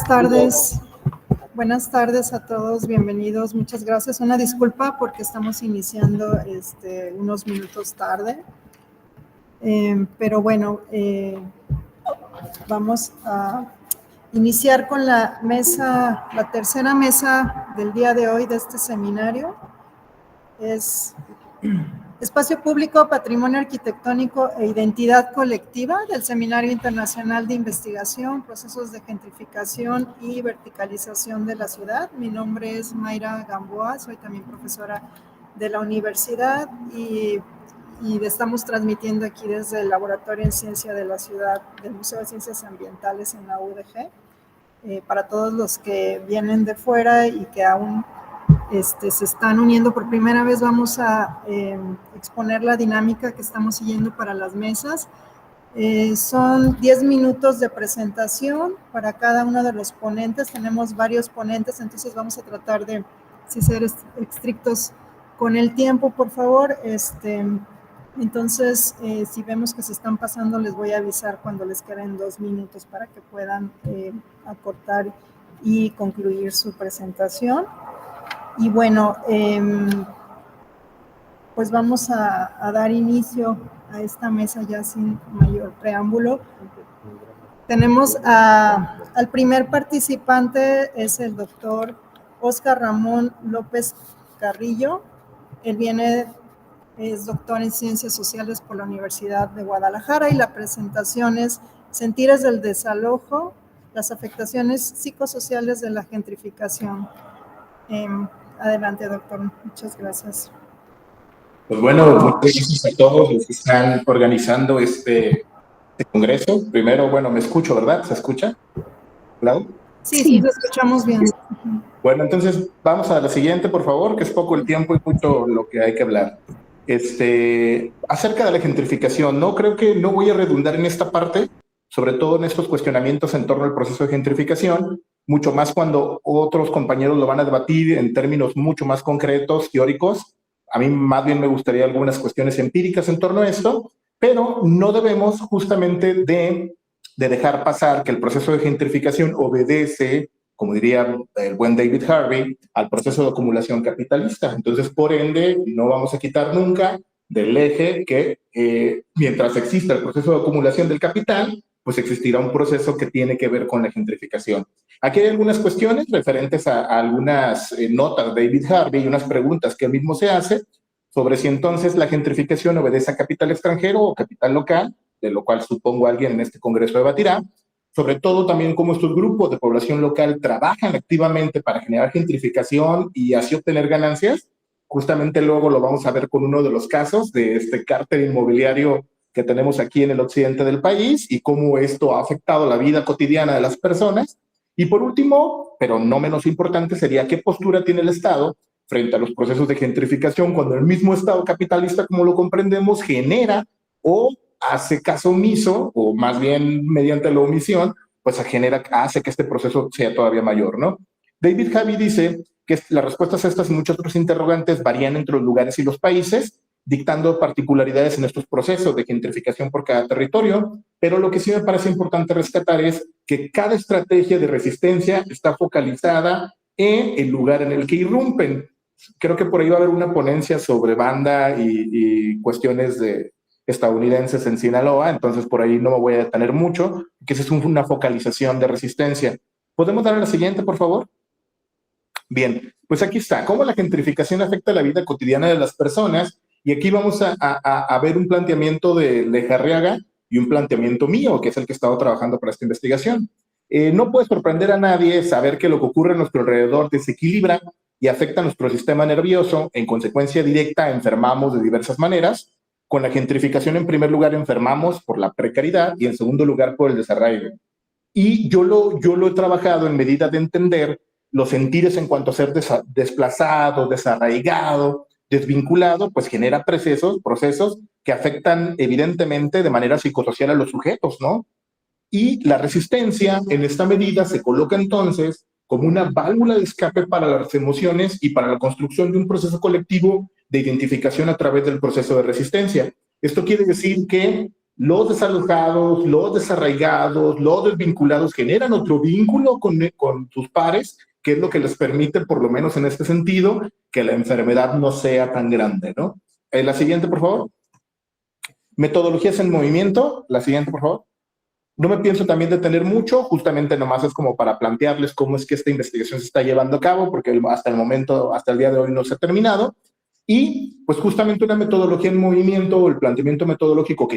tardes. Buenas tardes a todos, bienvenidos, muchas gracias. Una disculpa porque estamos iniciando unos minutos tarde, pero bueno, vamos a iniciar con la tercera mesa del día de hoy de este seminario. Es Espacio Público, Patrimonio Arquitectónico e Identidad Colectiva del Seminario Internacional de Investigación, Procesos de Gentrificación y Verticalización de la Ciudad. Mi nombre es Mayra Gamboa, soy también profesora de la universidad y estamos transmitiendo aquí desde el Laboratorio en Ciencia de la Ciudad del Museo de Ciencias Ambientales en la UDG. Para todos los que vienen de fuera y que aún se están uniendo por primera vez, vamos a exponer la dinámica que estamos siguiendo para las mesas. Son 10 minutos de presentación para cada uno de los ponentes. Tenemos varios ponentes, entonces vamos a tratar de ser estrictos con el tiempo, por favor. Entonces, si vemos que se están pasando, les voy a avisar cuando les queden 2 minutos para que puedan acortar y concluir su presentación. Y bueno, pues vamos a dar inicio a esta mesa ya sin mayor preámbulo. Tenemos al primer participante, es el doctor Óscar Ramón López Carrillo. Él es doctor en Ciencias Sociales por la Universidad de Guadalajara y la presentación es Sentires del desalojo, las afectaciones psicosociales de la gentrificación. Adelante, doctor. Muchas gracias. Pues bueno, muchas gracias a todos los que están organizando este congreso. Primero, bueno, me escucho, ¿verdad? ¿Se escucha? ¿Claro? Sí, lo escuchamos bien. Bueno, entonces vamos a la siguiente, por favor, que es poco el tiempo y mucho lo que hay que hablar. Acerca de la gentrificación, no creo que no voy a redundar en esta parte, sobre todo en estos cuestionamientos en torno al proceso de gentrificación, mucho más cuando otros compañeros lo van a debatir en términos mucho más concretos, teóricos. A mí más bien me gustaría algunas cuestiones empíricas en torno a esto, pero no debemos justamente de dejar pasar que el proceso de gentrificación obedece, como diría el buen David Harvey, al proceso de acumulación capitalista. Entonces, por ende, no vamos a quitar nunca del eje que mientras exista el proceso de acumulación del capital, pues existirá un proceso que tiene que ver con la gentrificación. Aquí hay algunas cuestiones referentes a algunas notas de David Harvey y unas preguntas que él mismo se hace sobre si entonces la gentrificación obedece a capital extranjero o capital local, de lo cual supongo alguien en este congreso debatirá, sobre todo también cómo estos grupos de población local trabajan activamente para generar gentrificación y así obtener ganancias. Justamente luego lo vamos a ver con uno de los casos de este cártel inmobiliario que tenemos aquí en el occidente del país y cómo esto ha afectado la vida cotidiana de las personas. Y por último, pero no menos importante, sería qué postura tiene el Estado frente a los procesos de gentrificación cuando el mismo Estado capitalista, como lo comprendemos, genera o hace caso omiso, o más bien mediante la omisión, pues hace que este proceso sea todavía mayor, ¿no? David Harvey dice que las respuestas a estas y muchos otros interrogantes varían entre los lugares y los países, dictando particularidades en estos procesos de gentrificación por cada territorio, pero lo que sí me parece importante rescatar es que cada estrategia de resistencia está focalizada en el lugar en el que irrumpen. Creo que por ahí va a haber una ponencia sobre banda y cuestiones estadounidenses en Sinaloa, entonces por ahí no me voy a detener mucho, que esa es una focalización de resistencia. ¿Podemos dar a la siguiente, por favor? Bien, pues aquí está. ¿Cómo la gentrificación afecta la vida cotidiana de las personas? Y aquí vamos a ver un planteamiento de Lejarriaga y un planteamiento mío, que es el que he estado trabajando para esta investigación. No puede sorprender a nadie saber que lo que ocurre a nuestro alrededor desequilibra y afecta a nuestro sistema nervioso. En consecuencia directa, enfermamos de diversas maneras. Con la gentrificación, en primer lugar, enfermamos por la precariedad y en segundo lugar por el desarraigo. Y yo lo he trabajado en medida de entender los sentires en cuanto a ser desplazado, desarraigado, desvinculado, pues genera procesos que afectan evidentemente de manera psicosocial a los sujetos, ¿no? Y la resistencia en esta medida se coloca entonces como una válvula de escape para las emociones y para la construcción de un proceso colectivo de identificación a través del proceso de resistencia. Esto quiere decir que Los desalojados, los desarraigados, los desvinculados generan otro vínculo con sus pares, que es lo que les permite, por lo menos en este sentido, que la enfermedad no sea tan grande, ¿no? La siguiente, por favor. Metodologías en movimiento. La siguiente, por favor. No me pienso también detener mucho, justamente nomás es como para plantearles cómo es que esta investigación se está llevando a cabo, porque hasta el momento, hasta el día de hoy no se ha terminado. Y pues justamente una metodología en movimiento, o el planteamiento metodológico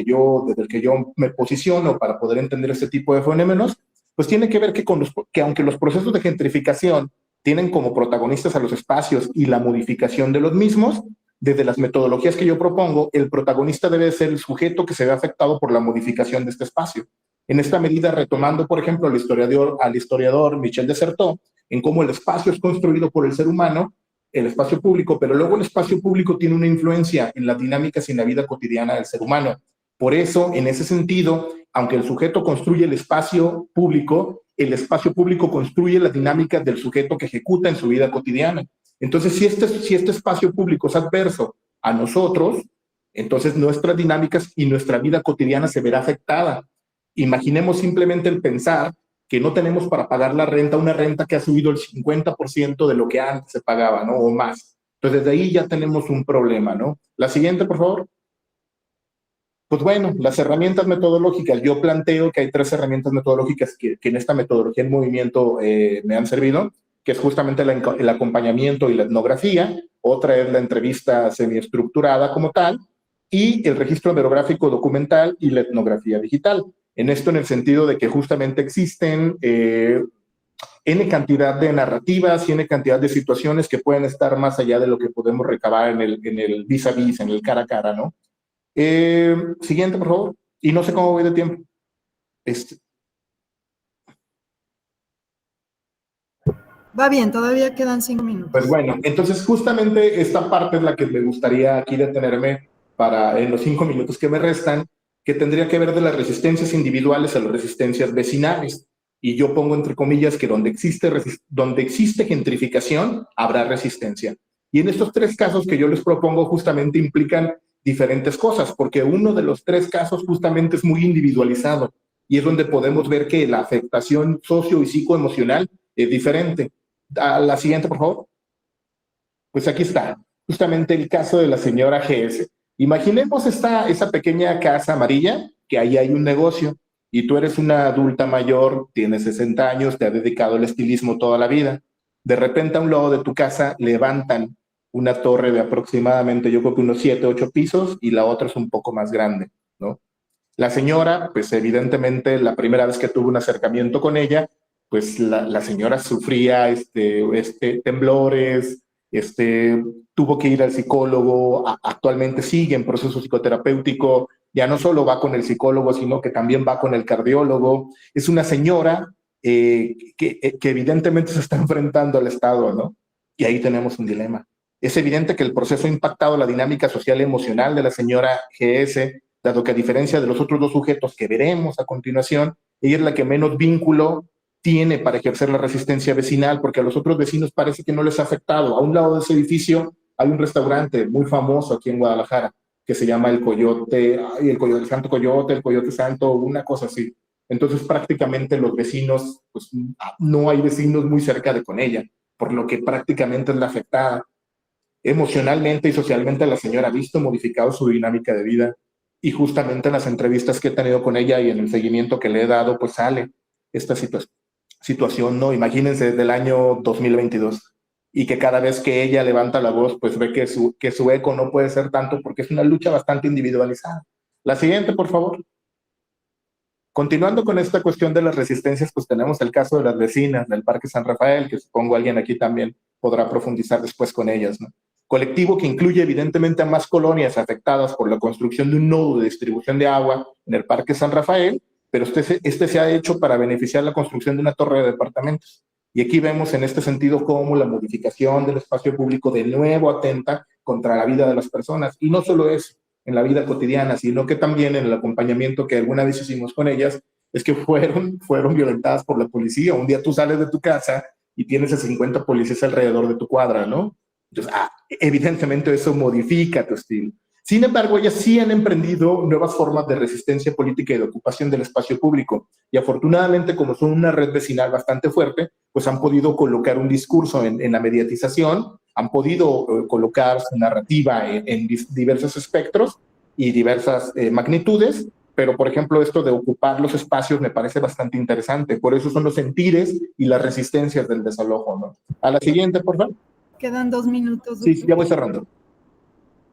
desde el que yo me posiciono para poder entender este tipo de fenómenos, pues tiene que ver que aunque los procesos de gentrificación tienen como protagonistas a los espacios y la modificación de los mismos, desde las metodologías que yo propongo, el protagonista debe ser el sujeto que se ve afectado por la modificación de este espacio. En esta medida, retomando, por ejemplo, al historiador Michel de Certeau, en cómo el espacio es construido por el ser humano, el espacio público, pero luego el espacio público tiene una influencia en las dinámicas y en la vida cotidiana del ser humano. Por eso, en ese sentido, aunque el sujeto construye el espacio público construye las dinámicas del sujeto que ejecuta en su vida cotidiana. Entonces, si este espacio público es adverso a nosotros, entonces nuestras dinámicas y nuestra vida cotidiana se verá afectada. Imaginemos simplemente el pensar que no tenemos para pagar la renta, una renta que ha subido el 50% de lo que antes se pagaba, ¿no? O más. Entonces, desde ahí ya tenemos un problema, ¿no? La siguiente, por favor. Pues bueno, las herramientas metodológicas. Yo planteo que hay 3 herramientas metodológicas que en esta metodología en movimiento me han servido, que es justamente el acompañamiento y la etnografía. Otra es la entrevista semiestructurada como tal, y el registro hemerográfico documental y la etnografía digital. En esto, en el sentido de que justamente existen N cantidad de narrativas y N cantidad de situaciones que pueden estar más allá de lo que podemos recabar en el vis a vis, en el cara a cara, ¿no? Siguiente, por favor. Y no sé cómo voy de tiempo. Va bien, todavía quedan 5 minutos. Pues bueno, entonces justamente esta parte es la que me gustaría aquí detenerme en los 5 minutos que me restan, que tendría que ver de las resistencias individuales a las resistencias vecinales. Y yo pongo entre comillas que donde existe gentrificación, habrá resistencia. Y en estos 3 casos que yo les propongo justamente implican diferentes cosas, porque uno de los 3 casos justamente es muy individualizado y es donde podemos ver que la afectación socio y psicoemocional es diferente. A la siguiente, por favor. Pues aquí está, justamente el caso de la señora GS. Imaginemos esa pequeña casa amarilla, que ahí hay un negocio, y tú eres una adulta mayor, tienes 60 años, te has dedicado al estilismo toda la vida. De repente a un lado de tu casa levantan una torre de aproximadamente, yo creo que unos 7, 8 pisos, y la otra es un poco más grande, ¿no? La señora, pues evidentemente la primera vez que tuvo un acercamiento con ella, pues la señora sufría temblores, tuvo que ir al psicólogo, actualmente sigue en proceso psicoterapéutico, ya no solo va con el psicólogo, sino que también va con el cardiólogo. Es una señora que evidentemente se está enfrentando al Estado, ¿no? Y ahí tenemos un dilema. Es evidente que el proceso ha impactado la dinámica social y emocional de la señora GS, dado que a diferencia de los otros 2 sujetos que veremos a continuación, ella es la que menos vínculo tiene para ejercer la resistencia vecinal, porque a los otros vecinos parece que no les ha afectado. A un lado de ese edificio hay un restaurante muy famoso aquí en Guadalajara, que se llama el Santo Coyote, el Coyote Santo, una cosa así. Entonces prácticamente los vecinos, pues no hay vecinos muy cerca de con ella, por lo que prácticamente es la afectada. Emocionalmente y socialmente la señora ha visto modificado su dinámica de vida, y justamente en las entrevistas que he tenido con ella y en el seguimiento que le he dado, pues sale esta situación, ¿no? Imagínense desde el año 2022, y que cada vez que ella levanta la voz, pues ve que su eco no puede ser tanto, porque es una lucha bastante individualizada. La siguiente, por favor. Continuando con esta cuestión de las resistencias, pues tenemos el caso de las vecinas del Parque San Rafael, que supongo alguien aquí también podrá profundizar después con ellas, ¿no? Colectivo que incluye evidentemente a más colonias afectadas por la construcción de un nodo de distribución de agua en el Parque San Rafael, pero este se ha hecho para beneficiar la construcción de una torre de departamentos. Y aquí vemos en este sentido cómo la modificación del espacio público de nuevo atenta contra la vida de las personas. Y no solo eso, en la vida cotidiana, sino que también en el acompañamiento que alguna vez hicimos con ellas, es que fueron violentadas por la policía. Un día tú sales de tu casa y tienes a 50 policías alrededor de tu cuadra, ¿no? Entonces, evidentemente eso modifica tu estilo. Sin embargo, ellas sí han emprendido nuevas formas de resistencia política y de ocupación del espacio público. Y afortunadamente, como son una red vecinal bastante fuerte, pues han podido colocar un discurso en la mediatización, han podido colocar su narrativa en diversos espectros y diversas magnitudes. Pero, por ejemplo, esto de ocupar los espacios me parece bastante interesante. Por eso son los sentires y las resistencias del desalojo, ¿no? A la siguiente, por favor. Quedan 2 minutos. Sí, ya voy cerrando.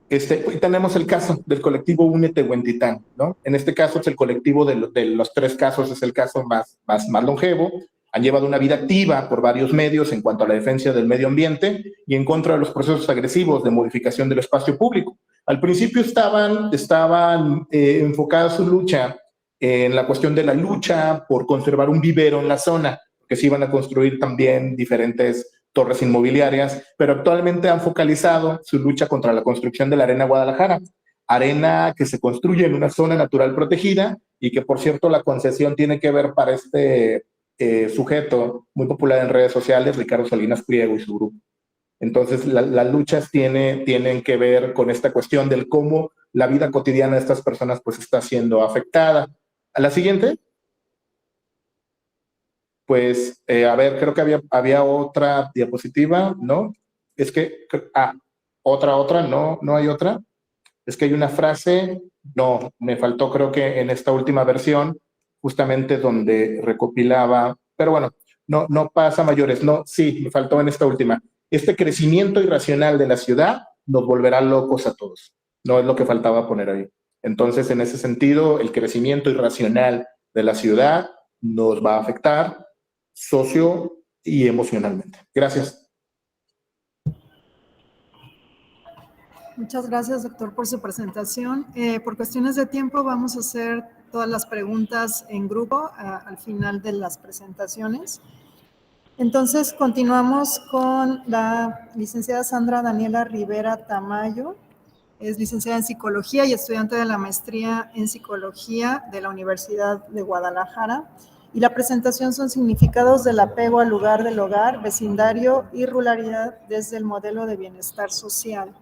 Hoy tenemos el caso del colectivo Únete Huentitán, ¿no? En este caso es el colectivo de los 3 casos, es el caso más longevo. Han llevado una vida activa por varios medios en cuanto a la defensa del medio ambiente y en contra de los procesos agresivos de modificación del espacio público. Al principio estaban enfocadas su lucha en la cuestión de la lucha por conservar un vivero en la zona, que se iban a construir también diferentes torres inmobiliarias, pero actualmente han focalizado su lucha contra la construcción de la Arena Guadalajara, arena que se construye en una zona natural protegida y que, por cierto, la concesión tiene que ver para este sujeto muy popular en redes sociales, Ricardo Salinas Pliego y su grupo. Entonces, las luchas tienen que ver con esta cuestión del cómo la vida cotidiana de estas personas pues está siendo afectada. A la siguiente. Pues, a ver, creo que había otra diapositiva, ¿no? Es que, otra, no hay otra. Es que hay una frase, no, me faltó creo que en esta última versión, justamente donde recopilaba, pero bueno, no pasa a mayores, no, sí, me faltó en esta última. Este crecimiento irracional de la ciudad nos volverá locos a todos. No es lo que faltaba poner ahí. Entonces, en ese sentido, el crecimiento irracional de la ciudad nos va a afectar socio y emocionalmente. Gracias. Muchas gracias, doctor, por su presentación. Por cuestiones de tiempo vamos a hacer todas las preguntas en grupo al final de las presentaciones. Entonces, continuamos con la licenciada Sandra Daniela Rivera Tamayo. Es licenciada en Psicología y estudiante de la maestría en Psicología de la Universidad de Guadalajara. Y la presentación son significados del apego al lugar del hogar, vecindario y ruralidad desde el modelo de bienestar social.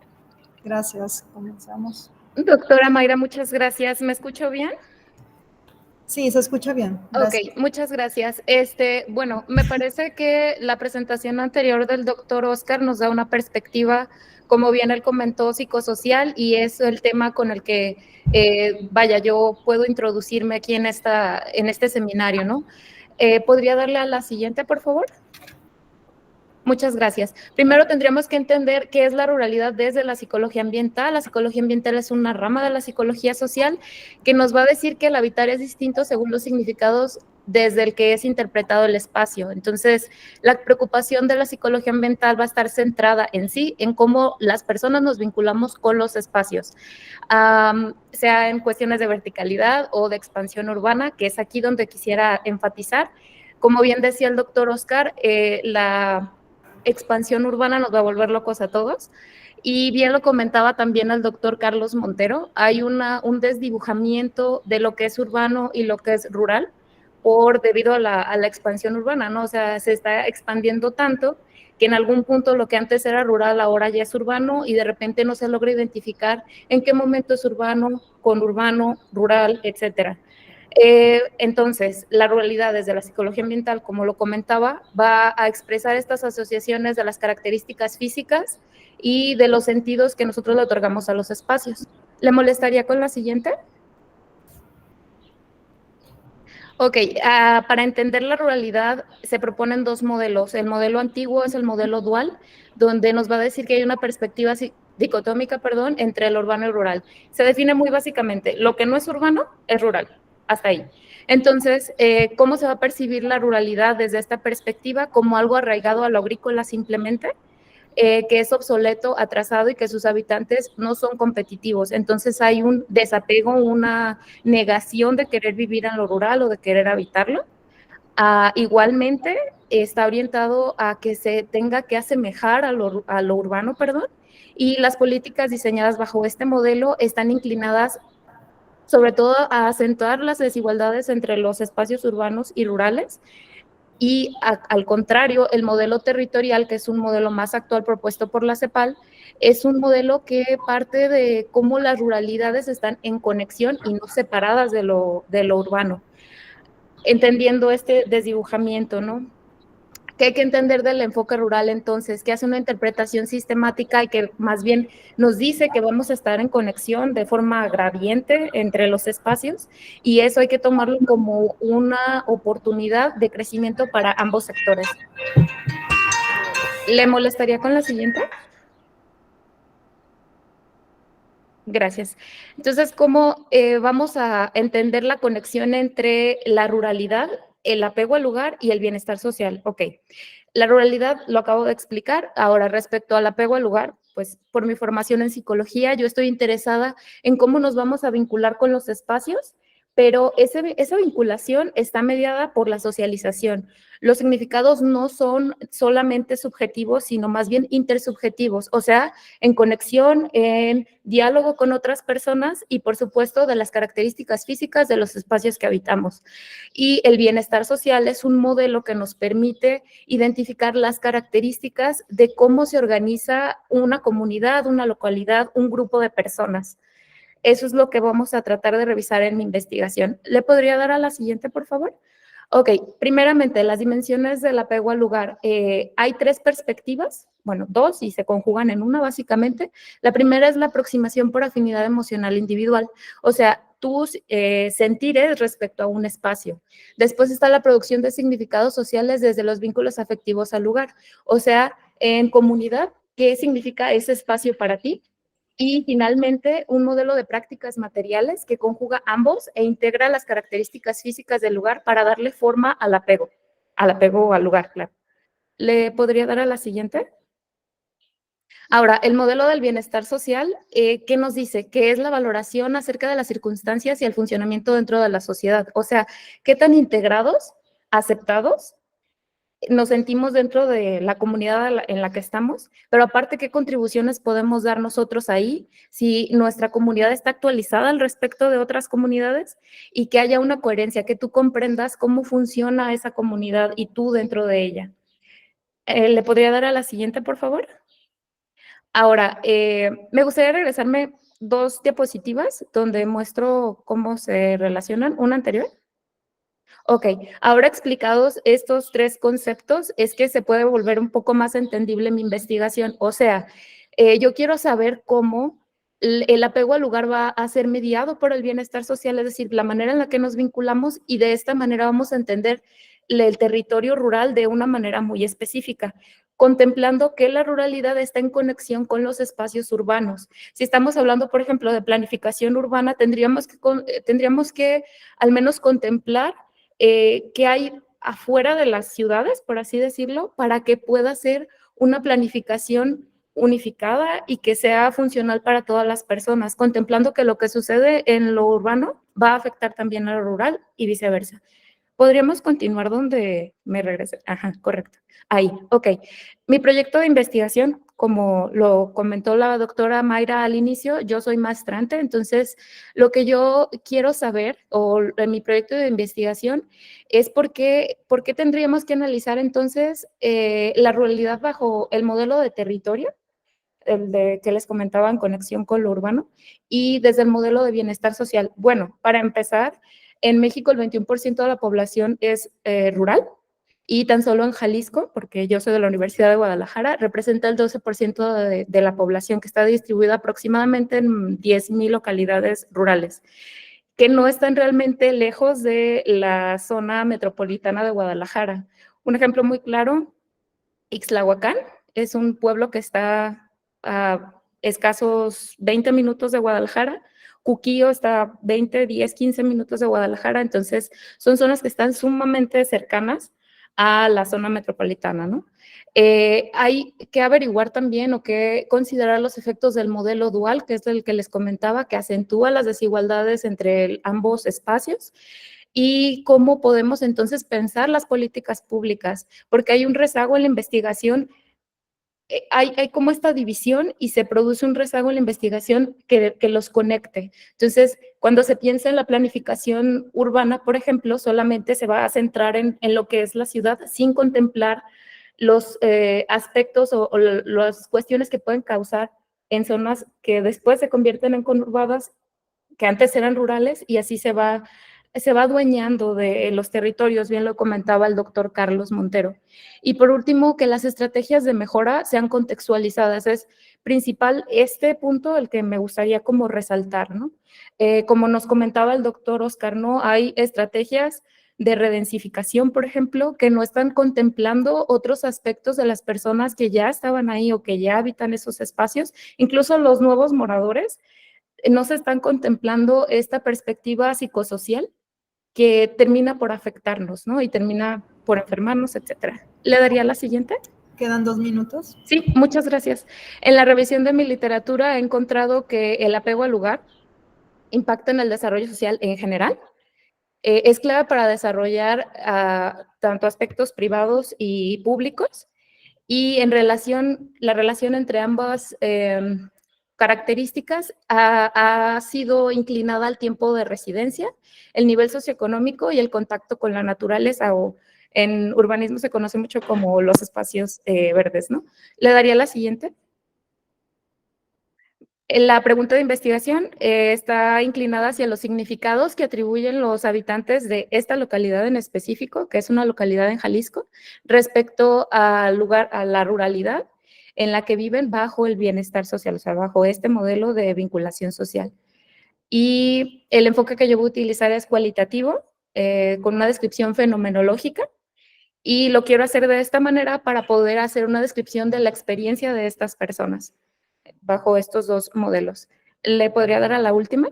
Gracias. Comenzamos. Doctora Mayra, muchas gracias. ¿Me escucho bien? Sí, se escucha bien. Gracias. Ok, muchas gracias. Bueno, me parece que la presentación anterior del doctor Oscar nos da una perspectiva, como bien él comentó, psicosocial, y es el tema con el que, yo puedo introducirme aquí en este seminario, ¿no? ¿Podría darle a la siguiente, por favor? Muchas gracias. Primero tendríamos que entender qué es la ruralidad desde la psicología ambiental. La psicología ambiental es una rama de la psicología social que nos va a decir que el habitar es distinto según los significados desde el que es interpretado el espacio. Entonces, la preocupación de la psicología ambiental va a estar centrada en sí, en cómo las personas nos vinculamos con los espacios, sea en cuestiones de verticalidad o de expansión urbana, que es aquí donde quisiera enfatizar. Como bien decía el doctor Oscar, la expansión urbana nos va a volver locos a todos. Y bien lo comentaba también el doctor Carlos Montero, hay un desdibujamiento de lo que es urbano y lo que es rural debido a la expansión urbana, ¿no? O sea, se está expandiendo tanto que en algún punto lo que antes era rural ahora ya es urbano y de repente no se logra identificar en qué momento es urbano, conurbano, rural, etcétera. Entonces, la ruralidad desde la psicología ambiental, como lo comentaba, va a expresar estas asociaciones de las características físicas y de los sentidos que nosotros le otorgamos a los espacios. ¿Le molestaría con la siguiente? Ok, para entender la ruralidad se proponen 2 modelos. El modelo antiguo es el modelo dual, donde nos va a decir que hay una perspectiva dicotómica, entre el urbano y el rural. Se define muy básicamente, lo que no es urbano es rural. Hasta ahí. Entonces, ¿cómo se va a percibir la ruralidad desde esta perspectiva? Como algo arraigado a lo agrícola simplemente, que es obsoleto, atrasado y que sus habitantes no son competitivos. Entonces hay un desapego, una negación de querer vivir en lo rural o de querer habitarlo. Igualmente, está orientado a que se tenga que asemejar a lo urbano, y las políticas diseñadas bajo este modelo están inclinadas sobre todo a acentuar las desigualdades entre los espacios urbanos y rurales, y al contrario, el modelo territorial, que es un modelo más actual propuesto por la CEPAL, Es un modelo que parte de cómo las ruralidades están en conexión y no separadas de lo urbano, entendiendo este desdibujamiento, ¿no? ¿Qué hay que entender del enfoque rural entonces? Que hace una interpretación sistemática y que más bien nos dice que vamos a estar en conexión de forma gradiente entre los espacios, y eso hay que tomarlo como una oportunidad de crecimiento para ambos sectores. ¿Le molestaría con la siguiente? Gracias. Entonces, ¿cómo vamos a entender la conexión entre la ruralidad, el apego al lugar y el bienestar social? Ok, la ruralidad lo acabo de explicar. Ahora, respecto al apego al lugar, pues por mi formación en psicología, yo estoy interesada en cómo nos vamos a vincular con los espacios, pero esa vinculación está mediada por la socialización. Los significados no son solamente subjetivos, sino más bien intersubjetivos, o sea, en conexión, en diálogo con otras personas y, por supuesto, de las características físicas de los espacios que habitamos. Y el bienestar social es un modelo que nos permite identificar las características de cómo se organiza una comunidad, una localidad, un grupo de personas. Eso es lo que vamos a tratar de revisar en mi investigación. ¿Le podría dar a la siguiente, por favor? Ok, primeramente, las dimensiones del apego al lugar. Hay tres perspectivas, bueno, dos, y se conjugan en una, básicamente. La primera es la aproximación por afinidad emocional individual, o sea, tus sentires respecto a un espacio. Después está la producción de significados sociales desde los vínculos afectivos al lugar, o sea, en comunidad, ¿qué significa ese espacio para ti? Y finalmente, un modelo de prácticas materiales que conjuga ambos e integra las características físicas del lugar para darle forma al apego al lugar, claro. ¿Le podría dar a la siguiente? Ahora, el modelo del bienestar social, ¿qué nos dice? Que es la valoración acerca de las circunstancias y el funcionamiento dentro de la sociedad. O sea, ¿qué tan integrados, aceptados nos sentimos dentro de la comunidad en la que estamos? Pero aparte, ¿qué contribuciones podemos dar nosotros ahí si nuestra comunidad está actualizada al respecto de otras comunidades y que haya una coherencia, que tú comprendas cómo funciona esa comunidad y tú dentro de ella? ¿Le podría dar a la siguiente, por favor? Ahora, me gustaría regresarme 2 diapositivas donde muestro cómo se relacionan. ¿Una anterior? Ok, ahora explicados estos 3 conceptos, es que se puede volver un poco más entendible mi investigación. O sea, yo quiero saber cómo el apego al lugar va a ser mediado por el bienestar social, es decir, la manera en la que nos vinculamos, y de esta manera vamos a entender el territorio rural de una manera muy específica, contemplando que la ruralidad está en conexión con los espacios urbanos. Si estamos hablando, por ejemplo, de planificación urbana, tendríamos que al menos contemplar que hay afuera de las ciudades, por así decirlo, para que pueda ser una planificación unificada y que sea funcional para todas las personas, contemplando que lo que sucede en lo urbano va a afectar también a lo rural y viceversa. ¿Podríamos continuar donde me regresé? Ajá, correcto. Ahí, ok. Mi proyecto de investigación, como lo comentó la doctora Mayra al inicio, yo soy maestrante, entonces lo que yo quiero saber, o en mi proyecto de investigación, es por qué tendríamos que analizar entonces la ruralidad bajo el modelo de territorio, el de que les comentaba en conexión con lo urbano, y desde el modelo de bienestar social. Bueno, para empezar, en México el 21% de la población es rural, y tan solo en Jalisco, porque yo soy de la Universidad de Guadalajara, representa el 12% de la población, que está distribuida aproximadamente en 10,000 localidades rurales, que no están realmente lejos de la zona metropolitana de Guadalajara. Un ejemplo muy claro: Ixtlahuacán es un pueblo que está a escasos 20 minutos de Guadalajara. Cuquío está a 20, 10, 15 minutos de Guadalajara. Entonces, son zonas que están sumamente cercanas a la zona metropolitana, ¿no? Hay que averiguar también, o que considerar, los efectos del modelo dual, que es el que les comentaba, que acentúa las desigualdades entre ambos espacios, y cómo podemos entonces pensar las políticas públicas, porque hay un rezago en la investigación. Hay como esta división y se produce un rezago en la investigación que los conecte. Entonces, cuando se piensa en la planificación urbana, por ejemplo, solamente se va a centrar en lo que es la ciudad, sin contemplar los aspectos o las cuestiones que pueden causar en zonas que después se convierten en conurbadas, que antes eran rurales, y así se va adueñando de los territorios, bien lo comentaba el doctor Carlos Montero. Y por último, que las estrategias de mejora sean contextualizadas. Es principal este punto el que me gustaría como resaltar, ¿no? Como nos comentaba el doctor Oscar, ¿no? Hay estrategias de redensificación, por ejemplo, que no están contemplando otros aspectos de las personas que ya estaban ahí o que ya habitan esos espacios, incluso los nuevos moradores, no se están contemplando esta perspectiva psicosocial que termina por afectarnos, ¿no? Y termina por enfermarnos, etcétera. ¿Le daría la siguiente? Quedan 2 minutos. Sí, muchas gracias. En la revisión de mi literatura he encontrado que el apego al lugar impacta en el desarrollo social en general. Es clave para desarrollar tanto aspectos privados y públicos, y la relación entre ambas características ha sido inclinada al tiempo de residencia, el nivel socioeconómico y el contacto con la naturaleza, o en urbanismo se conoce mucho como los espacios verdes, ¿no? ¿Le daría la siguiente? La pregunta de investigación está inclinada hacia los significados que atribuyen los habitantes de esta localidad en específico, que es una localidad en Jalisco, respecto al lugar, a la ruralidad en la que viven bajo el bienestar social, o sea, bajo este modelo de vinculación social. Y el enfoque que yo voy a utilizar es cualitativo, con una descripción fenomenológica, y lo quiero hacer de esta manera para poder hacer una descripción de la experiencia de estas personas bajo estos dos modelos. ¿Le podría dar a la última?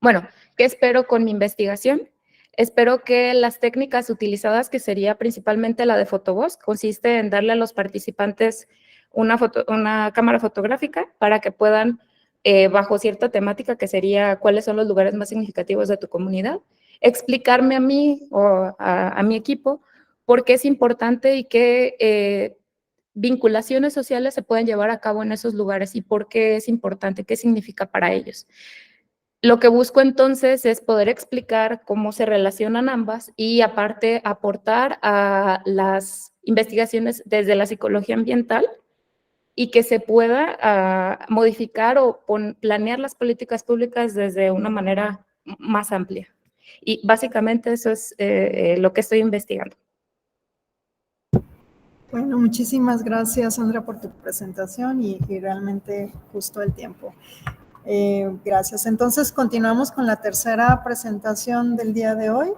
Bueno, ¿qué espero con mi investigación? Espero que las técnicas utilizadas, que sería principalmente la de fotovoz, consiste en darle a los participantes una cámara fotográfica para que puedan, bajo cierta temática, que sería cuáles son los lugares más significativos de tu comunidad, explicarme a mí o a mi equipo por qué es importante y qué vinculaciones sociales se pueden llevar a cabo en esos lugares y por qué es importante, qué significa para ellos. Lo que busco entonces es poder explicar cómo se relacionan ambas y aparte aportar a las investigaciones desde la psicología ambiental, y que se pueda modificar o planear las políticas públicas desde una manera más amplia. Y básicamente eso es lo que estoy investigando. Bueno, muchísimas gracias, Sandra, por tu presentación y realmente justo el tiempo. Gracias. Entonces, continuamos con la tercera presentación del día de hoy.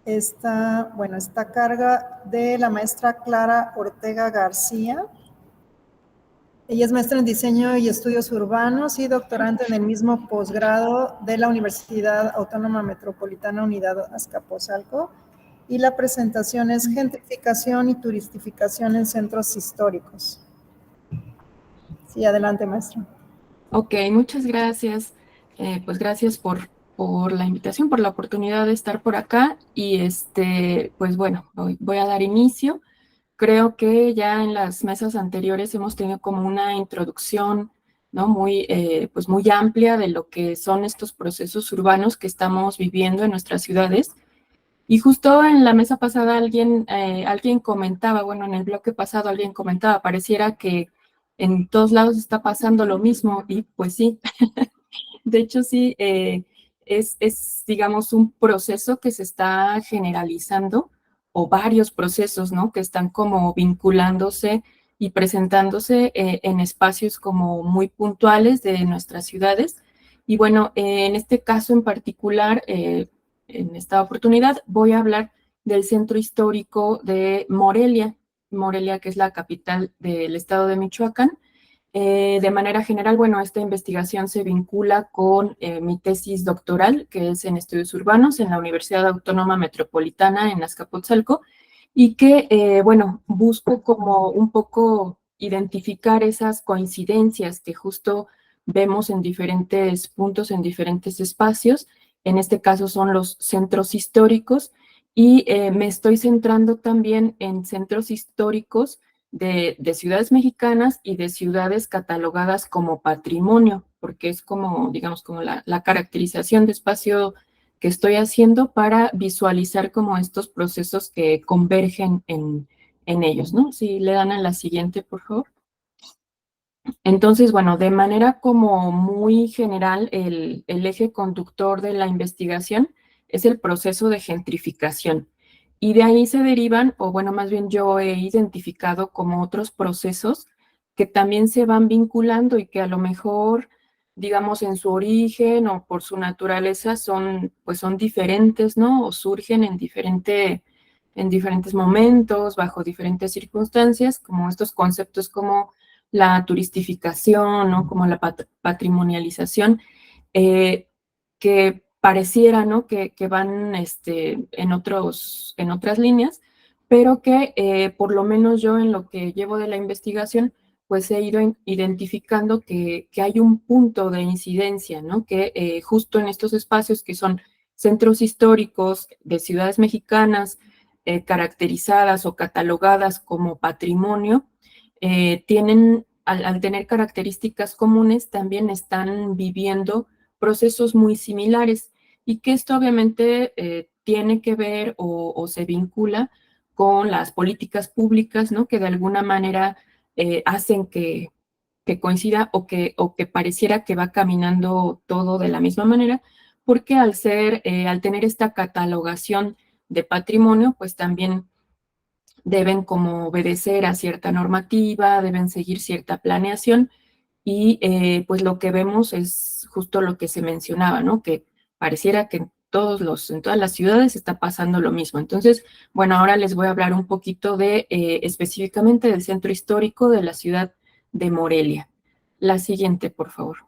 Está a cargo de la maestra Clara Ortega García. Ella es maestra en diseño y estudios urbanos y doctorante en el mismo posgrado de la Universidad Autónoma Metropolitana Unidad Azcapotzalco. Y la presentación es gentrificación y turistificación en centros históricos. Sí, adelante, maestra. Ok, muchas gracias. Pues gracias por la invitación, por la oportunidad de estar por acá. Y pues bueno, voy a dar inicio. Creo que ya en las mesas anteriores hemos tenido como una introducción, ¿no? Pues muy amplia de lo que son estos procesos urbanos que estamos viviendo en nuestras ciudades. Y justo en la mesa pasada alguien comentaba, bueno, en el bloque pasado alguien comentaba, pareciera que en todos lados está pasando lo mismo, y pues sí, de hecho sí, es, digamos, un proceso que se está generalizando, o varios procesos, ¿no? Que están como vinculándose y presentándose en espacios como muy puntuales de nuestras ciudades. Y bueno, en este caso en particular, en esta oportunidad voy a hablar del centro histórico de Morelia, que es la capital del estado de Michoacán. De manera general, bueno, esta investigación se vincula con mi tesis doctoral, que es en estudios urbanos en la Universidad Autónoma Metropolitana en Azcapotzalco, y que, bueno, busco como un poco identificar esas coincidencias que justo vemos en diferentes puntos, en diferentes espacios. En este caso son los centros históricos, y me estoy centrando también en centros históricos de ciudades mexicanas y de ciudades catalogadas como patrimonio, porque es como, digamos, como la caracterización de espacio estoy haciendo para visualizar como estos procesos que convergen en ellos, ¿no? Si le dan a la siguiente, por favor. Entonces, bueno, de manera como muy general, el eje conductor de la investigación es el proceso de gentrificación. Y de ahí se derivan, o bueno, más bien yo he identificado como otros procesos que también se van vinculando y que a lo mejor, digamos, en su origen o por su naturaleza son, pues son diferentes, ¿no? O surgen en diferentes momentos, bajo diferentes circunstancias, como estos conceptos como la turistificación, ¿no? Como la patrimonialización, eh, que pareciera, ¿no? Que van en otras líneas, pero que por lo menos yo en lo que llevo de la investigación, pues he ido identificando que hay un punto de incidencia, ¿no? Que justo en estos espacios que son centros históricos de ciudades mexicanas, caracterizadas o catalogadas como patrimonio, tienen, al tener características comunes, también están viviendo procesos muy similares y que esto obviamente tiene que ver o se vincula con las políticas públicas, ¿no? Que de alguna manera hacen que coincida o que pareciera que va caminando todo de la misma manera, porque al tener esta catalogación de patrimonio, pues también deben como obedecer a cierta normativa, deben seguir cierta planeación y pues lo que vemos es justo lo que se mencionaba, ¿no? Que pareciera que en todas las ciudades está pasando lo mismo. Entonces, bueno, ahora les voy a hablar un poquito de específicamente del centro histórico de la ciudad de Morelia. La siguiente, por favor.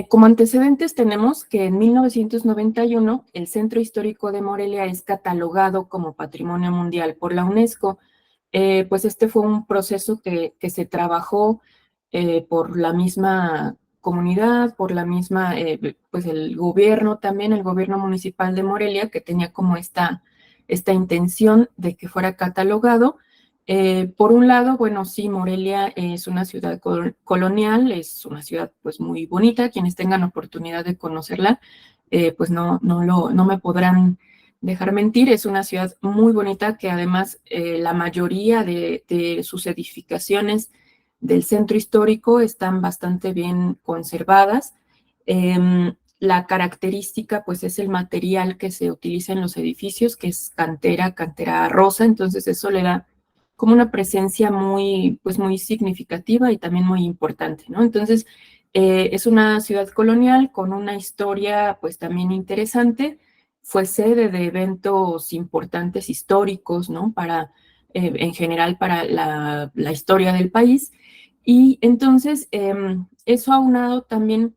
Como antecedentes tenemos que en 1991 el Centro Histórico de Morelia es catalogado como Patrimonio Mundial por la UNESCO. Pues este fue un proceso que se trabajó por la misma comunidad, por la misma, pues el gobierno también, el gobierno municipal de Morelia, que tenía como esta intención de que fuera catalogado. Por un lado, bueno, sí, Morelia es una ciudad colonial, es una ciudad pues muy bonita. Quienes tengan oportunidad de conocerla, pues no me podrán dejar mentir. Es una ciudad muy bonita que además la mayoría de sus edificaciones del centro histórico están bastante bien conservadas. La característica pues es el material que se utiliza en los edificios, que es cantera rosa, entonces eso le da como una presencia pues muy significativa y también muy importante, ¿no? Entonces, es una ciudad colonial con una historia, pues también interesante. Fue sede de eventos importantes históricos, ¿no? En general, para la historia del país. Y entonces, eso aunado también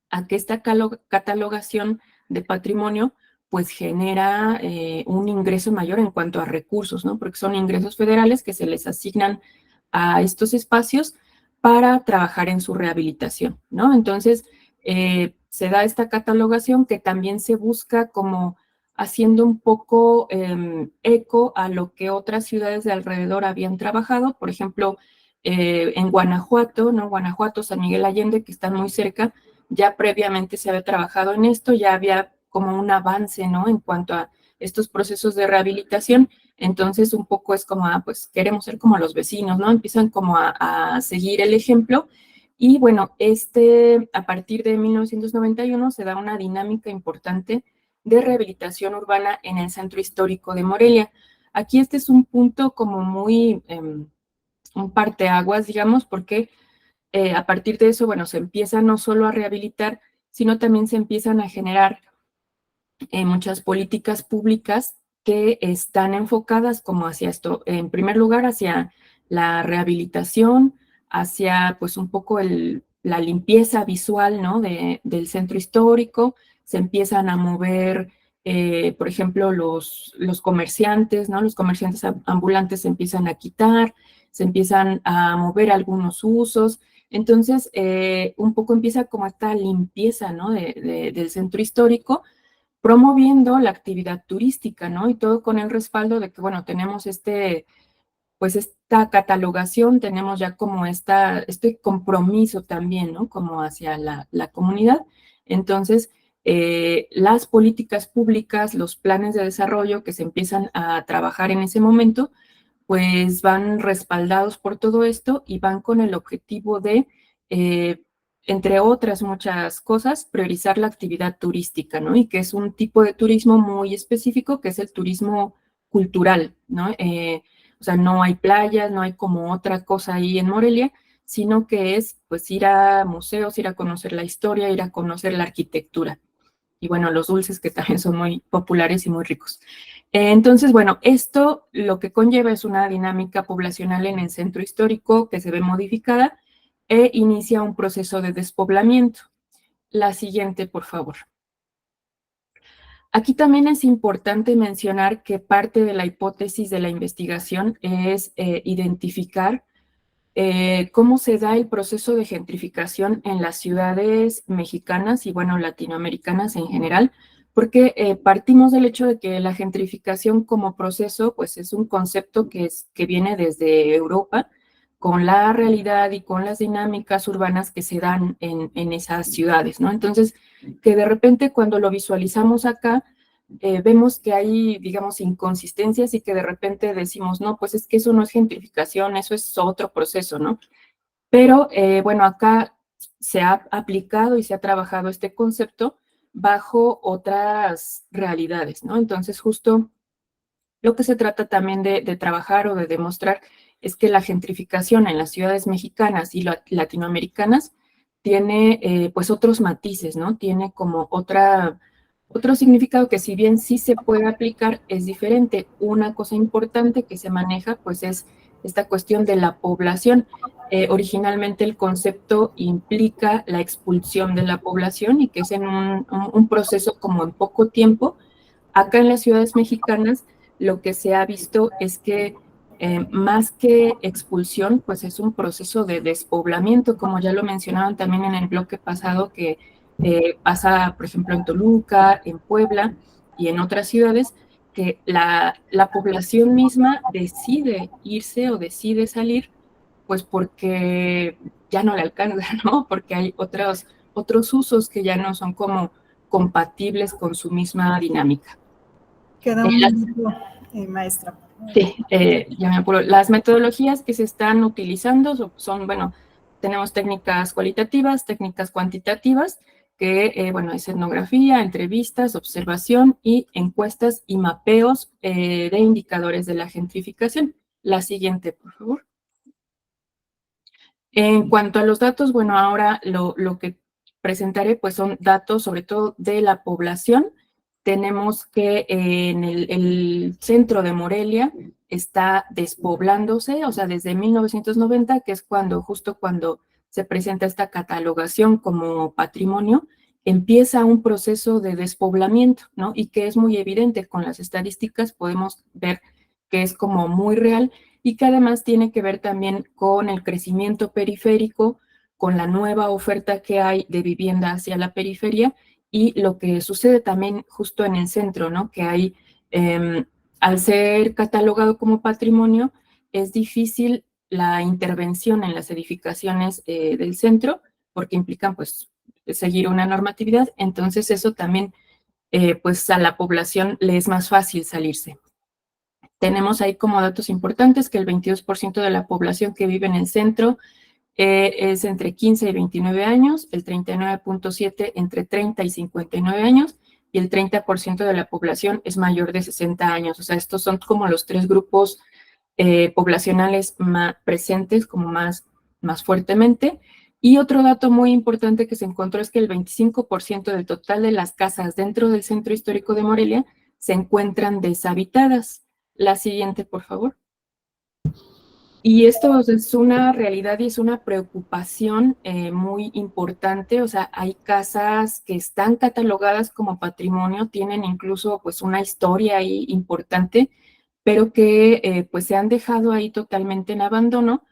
a que esta catalogación de patrimonio pues genera un ingreso mayor en cuanto a recursos, ¿no? Porque son ingresos federales que se les asignan a estos espacios para trabajar en su rehabilitación, ¿no? Entonces, se da esta catalogación que también se busca como haciendo un poco eco a lo que otras ciudades de alrededor habían trabajado. Por ejemplo, en Guanajuato, ¿no? Guanajuato, San Miguel Allende, que están muy cerca, ya previamente se había trabajado en esto, ya había como un avance, ¿no? En cuanto a estos procesos de rehabilitación. Entonces, un poco es como, pues queremos ser como los vecinos, ¿no? Empiezan como a seguir el ejemplo. Y bueno, a partir de 1991 se da una dinámica importante de rehabilitación urbana en el centro histórico de Morelia. Aquí este es un punto como muy, un parteaguas, digamos, porque a partir de eso, bueno, se empieza no solo a rehabilitar, sino también se empiezan a generar muchas políticas públicas que están enfocadas como hacia esto, en primer lugar, hacia la rehabilitación, hacia pues un poco la limpieza visual, ¿no? Del centro histórico. Se empiezan a mover, por ejemplo, los comerciantes, ¿no? Los comerciantes ambulantes se empiezan a quitar, se empiezan a mover algunos usos. Entonces, un poco empieza como esta limpieza, ¿no? Del centro histórico, promoviendo la actividad turística, ¿no? Y todo con el respaldo de que, bueno, tenemos pues esta catalogación, tenemos ya como este compromiso también, ¿no? Como hacia la comunidad. Entonces, las políticas públicas, los planes de desarrollo que se empiezan a trabajar en ese momento, pues van respaldados por todo esto y van con el objetivo de, entre otras muchas cosas, priorizar la actividad turística, ¿no? Y que es un tipo de turismo muy específico, que es el turismo cultural, ¿no? O sea, no hay playas, no hay como otra cosa ahí en Morelia, sino que es pues ir a museos, ir a conocer la historia, ir a conocer la arquitectura. Y bueno, los dulces que también son muy populares y muy ricos. Entonces, bueno, esto lo que conlleva es una dinámica poblacional en el centro histórico que se ve modificada e inicia un proceso de despoblamiento. La siguiente, por favor. Aquí también es importante mencionar que parte de la hipótesis de la investigación es identificar cómo se da el proceso de gentrificación en las ciudades mexicanas y, bueno, latinoamericanas en general, porque partimos del hecho de que la gentrificación como proceso, pues es un concepto que viene desde Europa, con la realidad y con las dinámicas urbanas que se dan en esas ciudades, ¿no? Entonces, que de repente cuando lo visualizamos acá, vemos que hay, digamos, inconsistencias y que de repente decimos, no, pues es que eso no es gentrificación, eso es otro proceso, ¿no? Pero, bueno, acá se ha aplicado y se ha trabajado este concepto bajo otras realidades, ¿no? Entonces, justo lo que se trata también de trabajar o de demostrar es que la gentrificación en las ciudades mexicanas y latinoamericanas tiene, pues, otros matices, ¿no? Tiene como otro significado que, si bien sí se puede aplicar, es diferente. Una cosa importante que se maneja, pues, es esta cuestión de la población. Originalmente el concepto implica la expulsión de la población y que es en un proceso como en poco tiempo. Acá en las ciudades mexicanas lo que se ha visto es que más que expulsión, pues es un proceso de despoblamiento, como ya lo mencionaban también en el bloque pasado, que pasa, por ejemplo, en Toluca, en Puebla y en otras ciudades, que la población misma decide irse o decide salir, pues porque ya no le alcanza, ¿no? Porque hay otros usos que ya no son como compatibles con su misma dinámica. Queda un minuto, maestra. Sí, ya me apuro. Las metodologías que se están utilizando son, bueno, tenemos técnicas cualitativas, técnicas cuantitativas, que, bueno, es etnografía, entrevistas, observación y encuestas y mapeos de indicadores de la gentrificación. La siguiente, por favor. En cuanto a los datos, bueno, ahora lo que presentaré pues son datos sobre todo de la población. Tenemos que en el centro de Morelia está despoblándose, o sea, desde 1990, que es justo cuando se presenta esta catalogación como patrimonio, empieza un proceso de despoblamiento, ¿no? Y que es muy evidente con las estadísticas, podemos ver que es como muy real y que además tiene que ver también con el crecimiento periférico, con la nueva oferta que hay de vivienda hacia la periferia y lo que sucede también justo en el centro, ¿no? Que hay, al ser catalogado como patrimonio, es difícil la intervención en las edificaciones del centro porque implican, pues, seguir una normatividad. Entonces, eso también, pues, a la población le es más fácil salirse. Tenemos ahí como datos importantes que el 22% de la población que vive en el centro es entre 15 y 29 años, el 39.7% entre 30 y 59 años y el 30% de la población es mayor de 60 años. O sea, estos son como los tres grupos poblacionales más presentes, como más fuertemente. Y otro dato muy importante que se encontró es que el 25% del total de las casas dentro del centro histórico de Morelia se encuentran deshabitadas. La siguiente, por favor. Y esto es una realidad y es una preocupación muy importante. O sea, hay casas que están catalogadas como patrimonio, tienen incluso pues una historia ahí importante, pero que pues se han dejado ahí totalmente en abandono.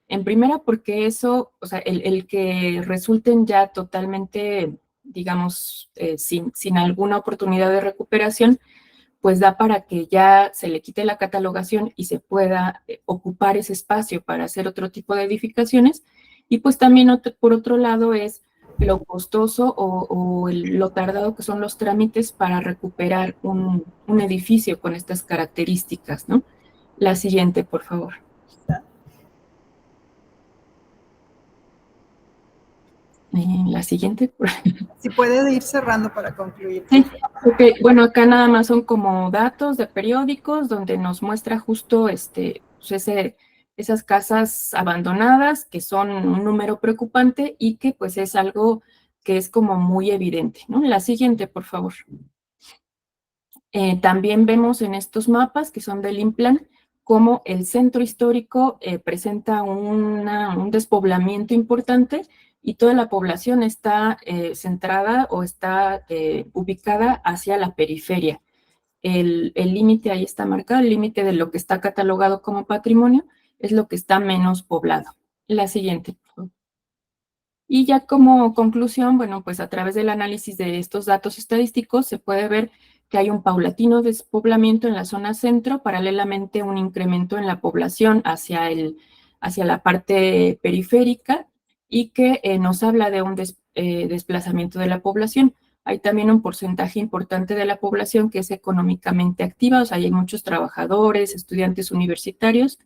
En primera, porque eso, o sea, el que resulten ya totalmente, digamos, sin alguna oportunidad de recuperación, pues da para que ya se le quite la catalogación y se pueda ocupar ese espacio para hacer otro tipo de edificaciones. Y pues también por otro lado es lo costoso lo tardado que son los trámites para recuperar un edificio con estas características, ¿no? La siguiente, por favor. La siguiente. Si puede ir cerrando para concluir. Sí, okay. Bueno, acá nada más son como datos de periódicos donde nos muestra justo pues esas casas abandonadas que son un número preocupante y que pues es algo que es como muy evidente, ¿no? La siguiente, por favor. También vemos en estos mapas que son del INPLAN cómo el centro histórico presenta un despoblamiento importante y toda la población está centrada o está ubicada hacia la periferia. El límite ahí está marcado, el límite de lo que está catalogado como patrimonio es lo que está menos poblado. La siguiente, por favor. Y ya como conclusión, bueno, pues a través del análisis de estos datos estadísticos se puede ver que hay un paulatino despoblamiento en la zona centro, paralelamente un incremento en la población hacia la parte periférica y que nos habla de un desplazamiento de la población. Hay también un porcentaje importante de la población que es económicamente activa, o sea, hay muchos trabajadores, estudiantes universitarios,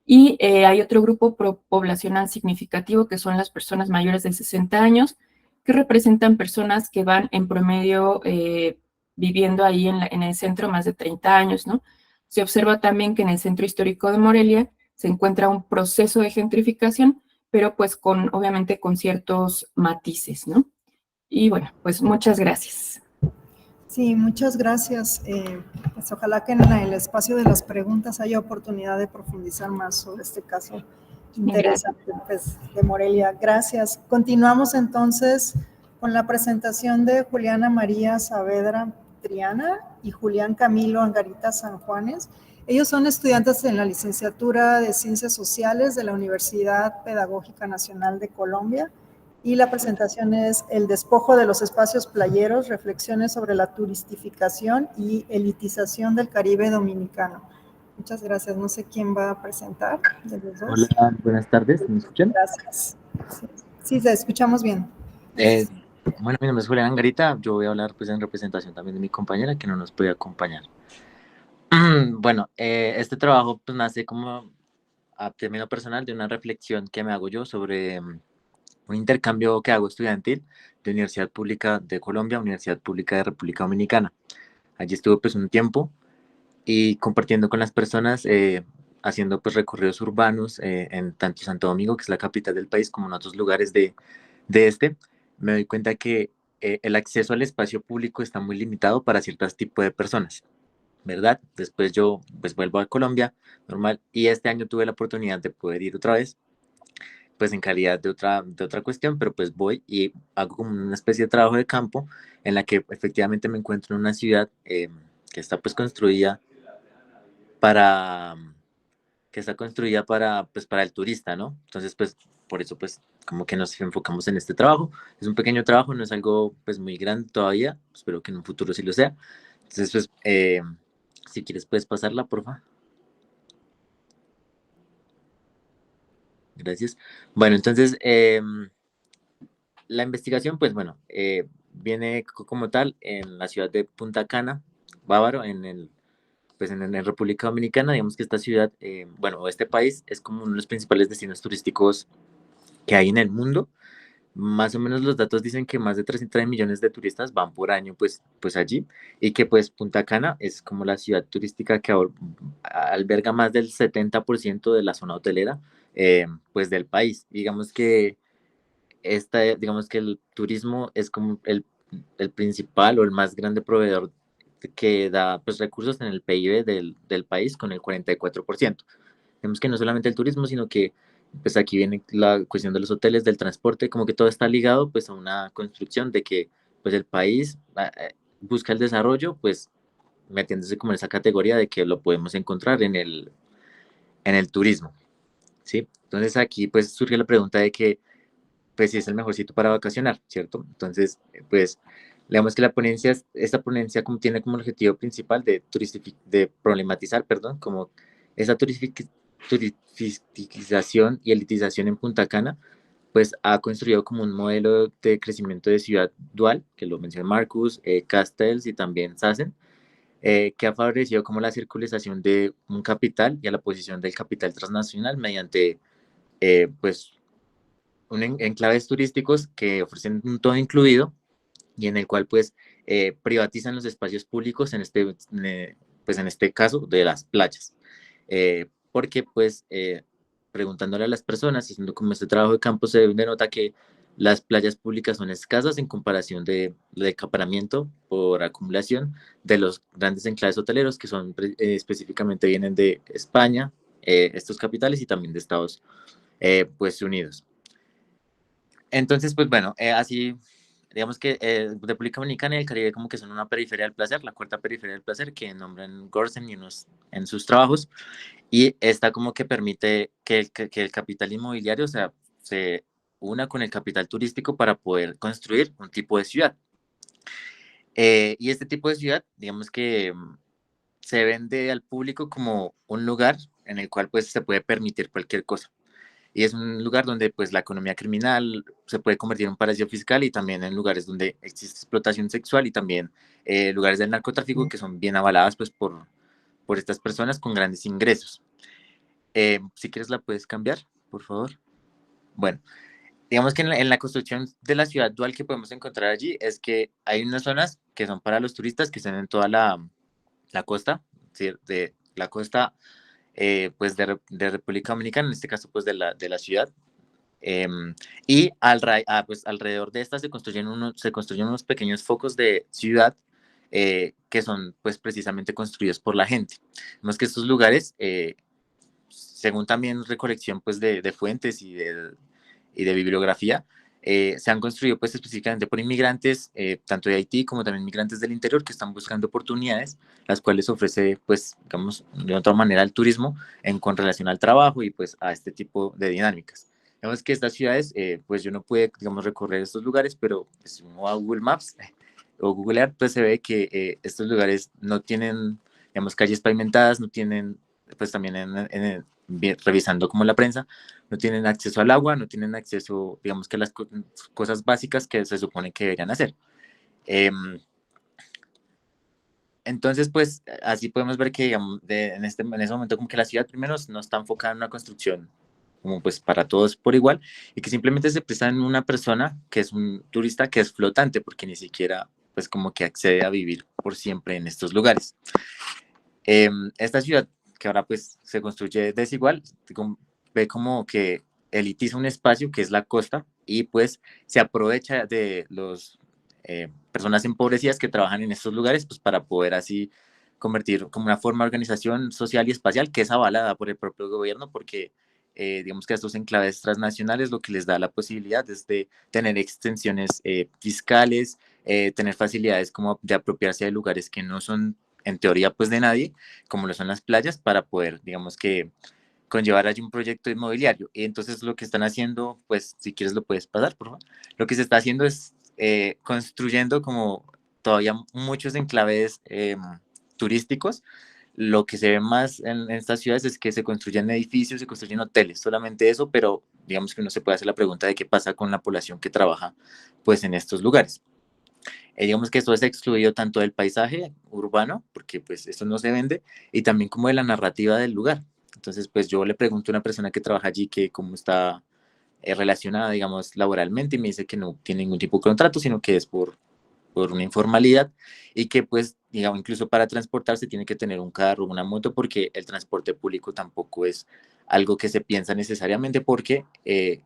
y hay otro grupo poblacional significativo que son las personas mayores de 60 años, que representan personas que van en promedio viviendo ahí en el centro más de 30 años, ¿no? Se observa también que en el centro histórico de Morelia se encuentra un proceso de gentrificación, pero pues obviamente con ciertos matices, ¿no? Y bueno, pues muchas gracias. Sí, muchas gracias. Pues ojalá que en el espacio de las preguntas haya oportunidad de profundizar más sobre este caso interesante pues, de Morelia. Gracias. Continuamos entonces con la presentación de Juliana María Saavedra Triana y Julián Camilo Angarita San Juanes. Ellos son estudiantes en la licenciatura de Ciencias Sociales de la Universidad Pedagógica Nacional de Colombia. Y la presentación es El despojo de los espacios playeros, reflexiones sobre la turistificación y elitización del Caribe dominicano. Muchas gracias. No sé quién va a presentar de los dos. Hola, buenas tardes. ¿Me escuchan? Gracias. Sí, te escuchamos bien. Bueno, mi nombre es Julián Angarita. Yo voy a hablar pues en representación también de mi compañera que no nos puede acompañar. Bueno, este trabajo pues nace como a término personal de una reflexión que me hago yo sobre un intercambio que hago estudiantil de Universidad Pública de Colombia a Universidad Pública de República Dominicana. Allí estuve pues un tiempo y compartiendo con las personas, haciendo pues recorridos urbanos en tanto Santo Domingo, que es la capital del país, como en otros lugares de me doy cuenta que el acceso al espacio público está muy limitado para ciertos tipos de personas, ¿verdad? Después yo pues vuelvo a Colombia, normal, y este año tuve la oportunidad de poder ir otra vez, pues en calidad de otra cuestión, pero pues voy y hago como una especie de trabajo de campo en la que efectivamente me encuentro en una ciudad que está pues construida para pues para el turista, ¿no? Entonces pues por eso pues como que nos enfocamos en este trabajo. Es un pequeño trabajo, no es algo pues muy grande todavía, espero que en un futuro sí lo sea. Entonces pues si quieres puedes pasarla, porfa. Gracias. Bueno, entonces la investigación pues bueno, viene como tal en la ciudad de Punta Cana, Bávaro, pues en la República Dominicana. Digamos que esta ciudad, bueno, o este país es como uno de los principales destinos turísticos que hay en el mundo. Más o menos los datos dicen que más de 300 millones de turistas van por año pues allí, y que pues Punta Cana es como la ciudad turística que alberga más del 70% de la zona hotelera pues del país. Digamos que digamos que el turismo es como el principal o el más grande proveedor que da pues recursos en el PIB del país con el 44%. Vemos que no solamente el turismo, sino que pues aquí viene la cuestión de los hoteles, del transporte, como que todo está ligado pues a una construcción de que pues el país busca el desarrollo, pues metiéndose como en esa categoría de que lo podemos encontrar en el turismo, ¿sí? Entonces aquí pues surge la pregunta de que pues si es el mejor sitio para vacacionar, ¿cierto? Entonces pues digamos que esta ponencia como tiene como objetivo principal de problematizar, perdón, como esa turistificación y elitización en Punta Cana, pues ha construido como un modelo de crecimiento de ciudad dual, que lo menciona Marcus, Castells y también Sassen, que ha favorecido como la circulación de un capital y a la posición del capital transnacional mediante pues enclaves turísticos que ofrecen un todo incluido y en el cual pues privatizan los espacios públicos pues en este caso de las playas. Porque pues preguntándole a las personas, haciendo como este trabajo de campo, se denota que las playas públicas son escasas en comparación de acaparamiento por acumulación de los grandes enclaves hoteleros que son específicamente vienen de España, estos capitales y también de Estados pues Unidos. Entonces, pues bueno, así digamos que República Dominicana y el Caribe como que son una periferia del placer, la cuarta periferia del placer que nombran Gorsen y unos en sus trabajos, y esta como que permite que el capital inmobiliario, o sea, se una con el capital turístico para poder construir un tipo de ciudad. Y este tipo de ciudad, digamos que se vende al público como un lugar en el cual pues se puede permitir cualquier cosa. Y es un lugar donde pues la economía criminal se puede convertir en un paraíso fiscal y también en lugares donde existe explotación sexual y también lugares del narcotráfico que son bien avaladas pues por estas personas con grandes ingresos. Si quieres la puedes cambiar, por favor. Bueno, digamos que en la construcción de la ciudad dual que podemos encontrar allí es que hay unas zonas que son para los turistas que están en toda la costa, ¿sí? De la costa pues de República Dominicana, en este caso pues de la ciudad. Y pues, alrededor de estas se construyen unos pequeños focos de ciudad que son pues precisamente construidos por la gente. Vemos que estos lugares, según también recolección pues de fuentes y de bibliografía, se han construido pues específicamente por inmigrantes, tanto de Haití como también migrantes del interior que están buscando oportunidades, las cuales ofrece pues digamos de otra manera el turismo con relación al trabajo y pues a este tipo de dinámicas. Digamos que estas ciudades, pues yo no pude, digamos, recorrer estos lugares, pero si uno va a Google Maps o Google Earth, pues se ve que estos lugares no tienen, digamos, calles pavimentadas, no tienen, pues también revisando como la prensa, no tienen acceso al agua, no tienen acceso, digamos que a las cosas básicas que se supone que deberían hacer. Entonces, pues así podemos ver que digamos, en ese momento como que la ciudad primero no está enfocada en una construcción como pues para todos por igual y que simplemente se presta en una persona que es un turista que es flotante porque ni siquiera pues como que accede a vivir por siempre en estos lugares. Esta ciudad que ahora pues se construye desigual, ve como que elitiza un espacio que es la costa y pues se aprovecha de los personas empobrecidas que trabajan en estos lugares pues para poder así convertir como una forma de organización social y espacial que es avalada por el propio gobierno porque digamos que a estos enclaves transnacionales lo que les da la posibilidad es de tener extensiones fiscales, tener facilidades como de apropiarse de lugares que no son en teoría pues de nadie, como lo son las playas, para poder, digamos que, conllevar allí un proyecto inmobiliario. Y entonces lo que están haciendo, pues si quieres lo puedes pasar, por favor. Lo que se está haciendo es construyendo como todavía muchos enclaves turísticos. Lo que se ve más en estas ciudades es que se construyen edificios, se construyen hoteles, solamente eso, pero digamos que uno se puede hacer la pregunta de qué pasa con la población que trabaja pues en estos lugares. Digamos que esto es excluido tanto del paisaje urbano, porque pues esto no se vende, y también como de la narrativa del lugar. Entonces, pues yo le pregunto a una persona que trabaja allí que cómo está relacionada, digamos, laboralmente, y me dice que no tiene ningún tipo de contrato, sino que es por una informalidad, y que pues, digamos, incluso para transportarse tiene que tener un carro, una moto, porque el transporte público tampoco es algo que se piensa necesariamente, porque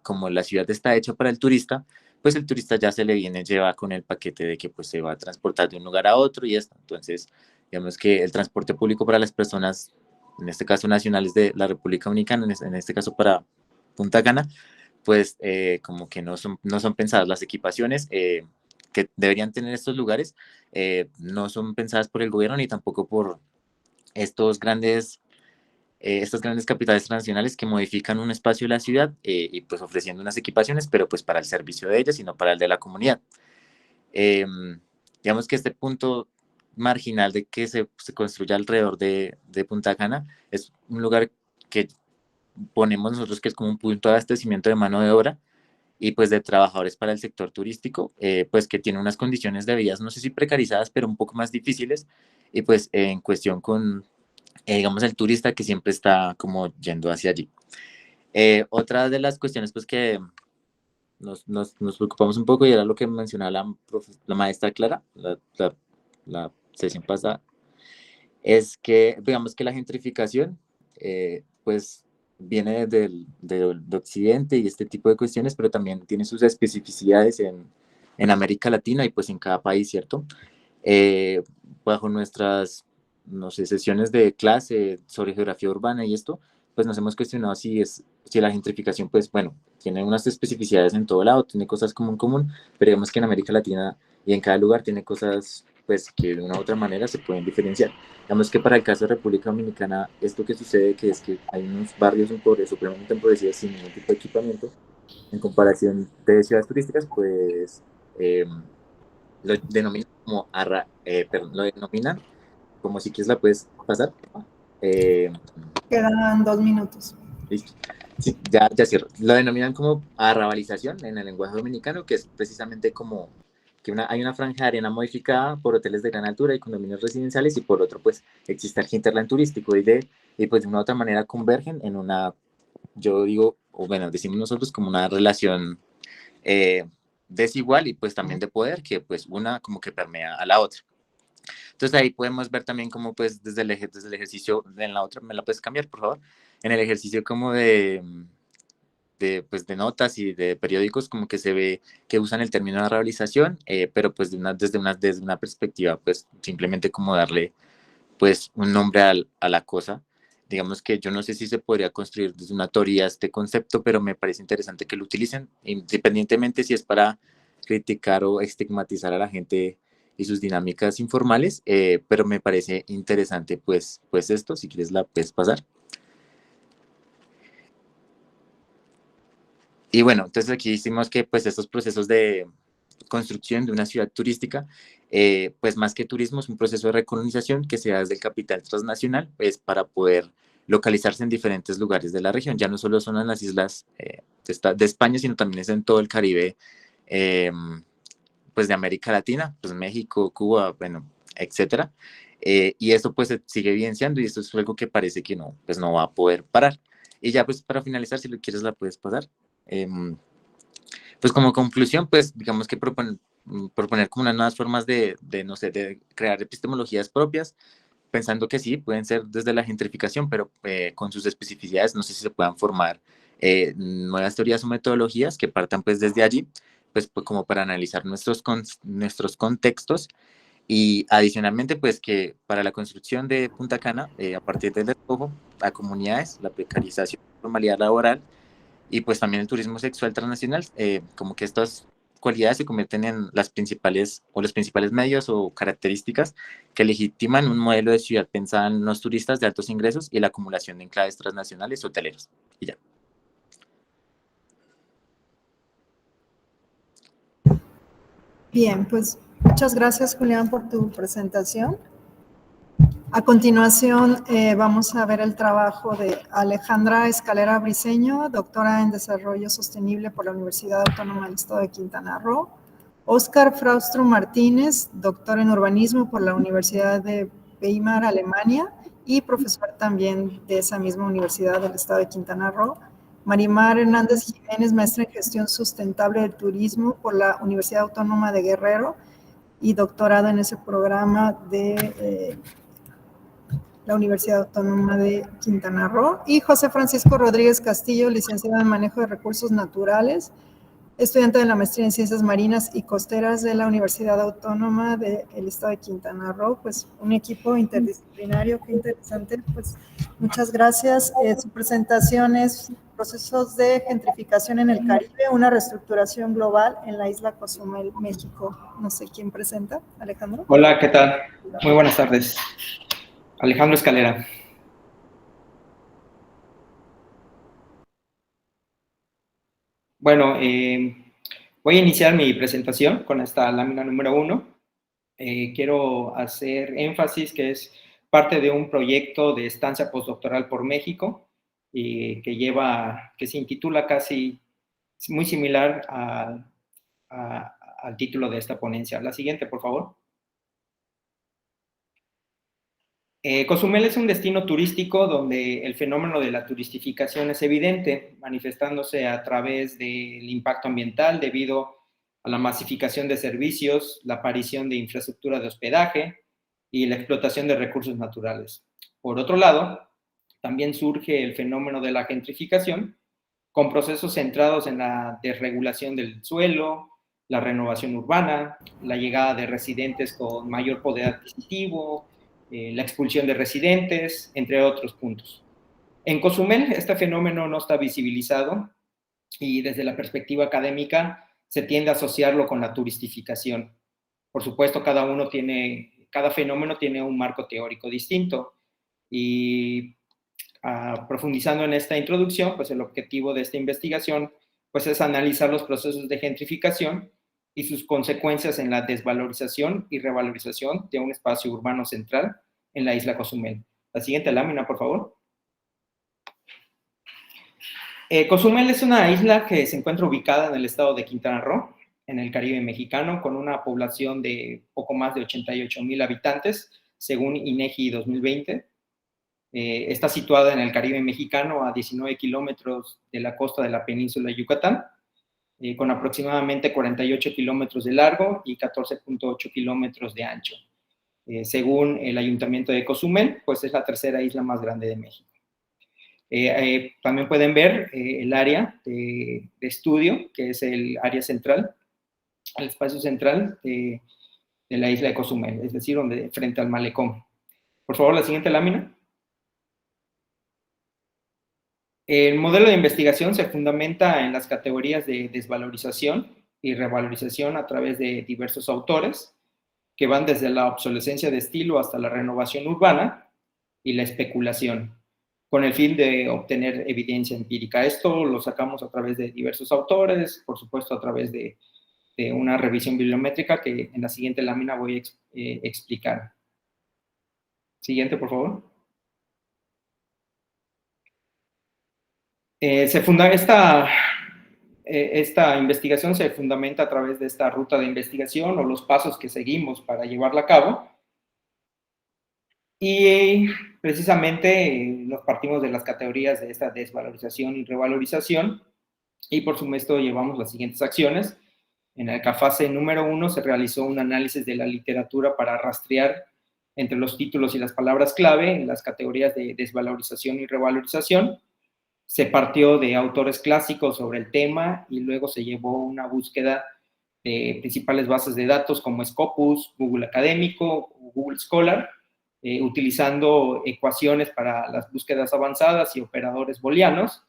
como la ciudad está hecha para el turista, pues el turista ya se le viene, lleva con el paquete de que pues se va a transportar de un lugar a otro y esto. Entonces, digamos que el transporte público para las personas, en este caso nacionales de la República Dominicana, en este caso para Punta Cana, pues como que no son pensadas las equipaciones que deberían tener estos lugares, no son pensadas por el gobierno ni tampoco por estas grandes capitales transnacionales que modifican un espacio de la ciudad y pues ofreciendo unas equipaciones, pero pues para el servicio de ellas y no para el de la comunidad. Digamos que este punto marginal de que se construya alrededor de Punta Cana es un lugar que ponemos nosotros que es como un punto de abastecimiento de mano de obra y pues de trabajadores para el sector turístico, pues que tiene unas condiciones de vida, no sé si precarizadas, pero un poco más difíciles, y pues en cuestión con, digamos, el turista que siempre está como yendo hacia allí. Otra de las cuestiones pues que nos preocupamos un poco, y era lo que mencionaba la maestra Clara, la sesión pasada, es que, digamos que la gentrificación, pues viene de Occidente y este tipo de cuestiones, pero también tiene sus especificidades en América Latina y pues en cada país, ¿cierto? Eh, Bajo nuestras, no sé, sesiones de clase sobre geografía urbana y esto, pues nos hemos cuestionado si la gentrificación, pues bueno, tiene unas especificidades en todo lado, tiene cosas como en común, pero digamos que en América Latina y en cada lugar tiene cosas, pues que de una u otra manera se pueden diferenciar. Digamos que para el caso de República Dominicana, esto que sucede que es que hay unos barrios supremamente empobrecidos sin ningún tipo de equipamiento, en comparación de ciudades turísticas, pues lo denominan como perdón, lo denominan como si quieres la puedes pasar. Eh, Quedan 2 minutos. Listo. Sí, ya cierro. Lo denominan como arrabalización en el lenguaje dominicano, que es precisamente como que hay una franja de arena modificada por hoteles de gran altura y condominios residenciales, y por otro, pues, existe el hinterland turístico, y pues de una u otra manera convergen en una, yo digo, o bueno, decimos nosotros como una relación eh, desigual y pues también de poder, que pues una como que permea a la otra. Entonces ahí podemos ver también como pues desde el ejercicio, en la otra, ¿me la puedes cambiar, por favor? En el ejercicio como pues de notas y de periódicos, como que se ve que usan el término de realización, pero pues desde una perspectiva, pues simplemente como darle pues un nombre a la cosa. Digamos que yo no sé si se podría construir desde una teoría este concepto, pero me parece interesante que lo utilicen, independientemente si es para criticar o estigmatizar a la gente y sus dinámicas informales, pero me parece interesante pues esto, si quieres la puedes pasar. Y bueno, entonces aquí hicimos que pues estos procesos de construcción de una ciudad turística, pues más que turismo es un proceso de recolonización que se da desde el capital transnacional, pues para poder localizarse en diferentes lugares de la región. Ya no solo son en las islas de España, sino también es en todo el Caribe, eh, pues de América Latina, pues México, Cuba, bueno, etcétera. Y esto pues se sigue evidenciando, y esto es algo que parece que no, pues no va a poder parar. Y ya pues para finalizar, si lo quieres la puedes pasar. Pues como conclusión, pues digamos que proponer como unas nuevas formas no sé, de crear epistemologías propias, pensando que sí, pueden ser desde la gentrificación, pero con sus especificidades, no sé si se puedan formar nuevas teorías o metodologías que partan pues desde allí, pues como para analizar nuestros contextos, y adicionalmente pues que para la construcción de Punta Cana, a partir del despojo a comunidades, la precarización, la formalidad laboral, y pues también el turismo sexual transnacional, como que estas cualidades se convierten en las principales o los principales medios o características que legitiman un modelo de ciudad pensada en los turistas de altos ingresos y la acumulación de enclaves transnacionales hoteleros. Y ya. Bien, pues muchas gracias, Julián, por tu presentación. A continuación, vamos a ver el trabajo de Alejandra Escalera Briceño, doctora en Desarrollo Sostenible por la Universidad Autónoma del Estado de Quintana Roo. Óscar Fraustro Martínez, doctor en Urbanismo por la Universidad de Weimar, Alemania, y profesor también de esa misma Universidad del Estado de Quintana Roo. Marimar Hernández Jiménez, maestra en Gestión Sustentable del Turismo por la Universidad Autónoma de Guerrero y doctorado en ese programa de la Universidad Autónoma de Quintana Roo, y José Francisco Rodríguez Castillo, licenciado en Manejo de Recursos Naturales, estudiante de la Maestría en Ciencias Marinas y Costeras de la Universidad Autónoma del Estado de Quintana Roo. Pues un equipo interdisciplinario, qué interesante. Pues muchas gracias. Su presentación es Procesos de Gentrificación en el Caribe, una reestructuración global en la isla Cozumel, México. No sé quién presenta, Alejandro. Hola, ¿qué tal? Muy buenas tardes. Alejandro Escalera. Bueno, voy a iniciar mi presentación con esta lámina número 1. Quiero hacer énfasis que es parte de un proyecto de estancia postdoctoral por México, que se intitula casi Es muy similar al título de esta ponencia. La siguiente, por favor. Cozumel es un destino turístico donde el fenómeno de la turistificación es evidente, manifestándose a través del impacto ambiental debido a la masificación de servicios, la aparición de infraestructura de hospedaje y la explotación de recursos naturales. Por otro lado, también surge el fenómeno de la gentrificación, con procesos centrados en la desregulación del suelo, la renovación urbana, la llegada de residentes con mayor poder adquisitivo, la expulsión de residentes, entre otros puntos. En Cozumel, este fenómeno no está visibilizado y desde la perspectiva académica se tiende a asociarlo con la turistificación. Por supuesto, cada fenómeno tiene un marco teórico distinto y profundizando en esta introducción, pues el objetivo de esta investigación pues es analizar los procesos de gentrificación y sus consecuencias en la desvalorización y revalorización de un espacio urbano central en la isla Cozumel. La siguiente lámina, por favor. Cozumel es una isla que se encuentra ubicada en el estado de Quintana Roo, en el Caribe mexicano, con una población de poco más de 88,000 habitantes, según INEGI 2020. Está situada en el Caribe mexicano, a 19 kilómetros de la costa de la península de Yucatán, con aproximadamente 48 kilómetros de largo y 14.8 kilómetros de ancho. Según el Ayuntamiento de Cozumel, pues es la tercera isla más grande de México. También pueden ver el área de estudio, que es el área central, el espacio central de la isla de Cozumel, es decir, frente al malecón. Por favor, la siguiente lámina. El modelo de investigación se fundamenta en las categorías de desvalorización y revalorización a través de diversos autores, que van desde la obsolescencia de estilo hasta la renovación urbana y la especulación, con el fin de obtener evidencia empírica. Esto lo sacamos a través de diversos autores, por supuesto a través de una revisión bibliométrica que en la siguiente lámina voy a explicar. Siguiente, por favor. Esta investigación se fundamenta a través de esta ruta de investigación o los pasos que seguimos para llevarla a cabo. Y precisamente nos partimos de las categorías de esta desvalorización y revalorización. Y por supuesto llevamos las siguientes acciones. En la fase número 1 se realizó un análisis de la literatura para rastrear entre los títulos y las palabras clave en las categorías de desvalorización y revalorización. Se partió de autores clásicos sobre el tema y luego se llevó una búsqueda de principales bases de datos como Scopus, Google Académico, Google Scholar, utilizando ecuaciones para las búsquedas avanzadas y operadores booleanos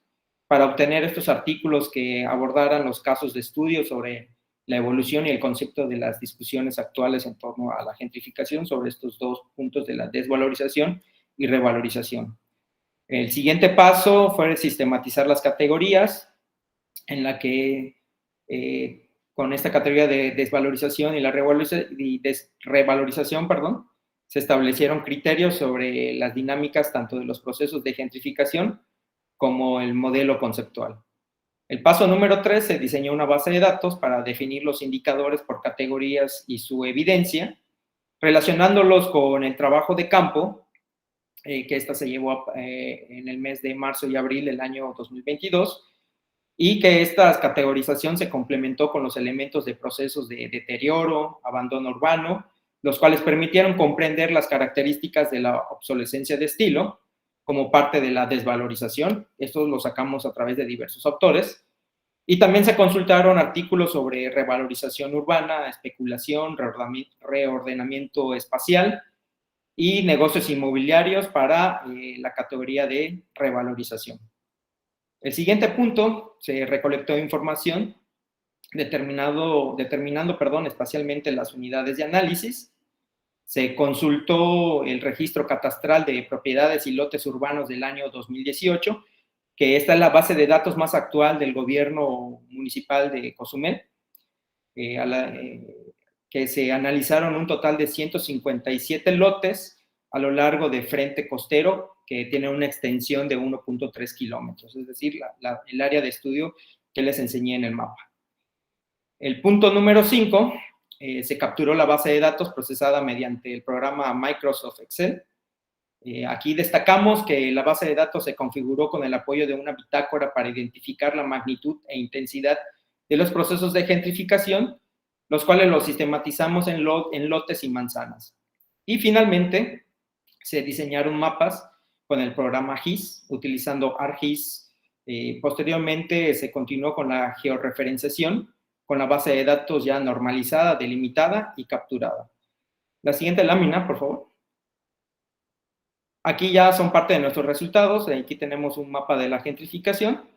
para obtener estos artículos que abordaran los casos de estudio sobre la evolución y el concepto de las discusiones actuales en torno a la gentrificación sobre estos dos puntos de la desvalorización y revalorización. El siguiente paso fue sistematizar las categorías, en la que con esta categoría de desvalorización y la revalorización, se establecieron criterios sobre las dinámicas tanto de los procesos de gentrificación como el modelo conceptual. El paso número 3, se diseñó una base de datos para definir los indicadores por categorías y su evidencia, relacionándolos con el trabajo de campo, que esta se llevó en el mes de marzo y abril del año 2022, y que esta categorización se complementó con los elementos de procesos de deterioro, abandono urbano, los cuales permitieron comprender las características de la obsolescencia de estilo como parte de la desvalorización. Esto lo sacamos a través de diversos autores. Y también se consultaron artículos sobre revalorización urbana, especulación, reordenamiento espacial y negocios inmobiliarios para la categoría de revalorización. El siguiente punto, se recolectó información determinando espacialmente las unidades de análisis. Se consultó el registro catastral de propiedades y lotes urbanos del año 2018, que esta es la base de datos más actual del gobierno municipal de Cozumel, que se analizaron un total de 157 lotes a lo largo de frente costero, que tiene una extensión de 1.3 kilómetros, es decir, el área de estudio que les enseñé en el mapa. El punto número 5, se capturó la base de datos procesada mediante el programa Microsoft Excel. Aquí destacamos que la base de datos se configuró con el apoyo de una bitácora para identificar la magnitud e intensidad de los procesos de gentrificación, los cuales los sistematizamos en lotes y manzanas. Y finalmente, se diseñaron mapas con el programa GIS, utilizando ArcGIS. Posteriormente, se continuó con la georreferenciación, con la base de datos ya normalizada, delimitada y capturada. La siguiente lámina, por favor. Aquí ya son parte de nuestros resultados. Aquí tenemos un mapa de la gentrificación,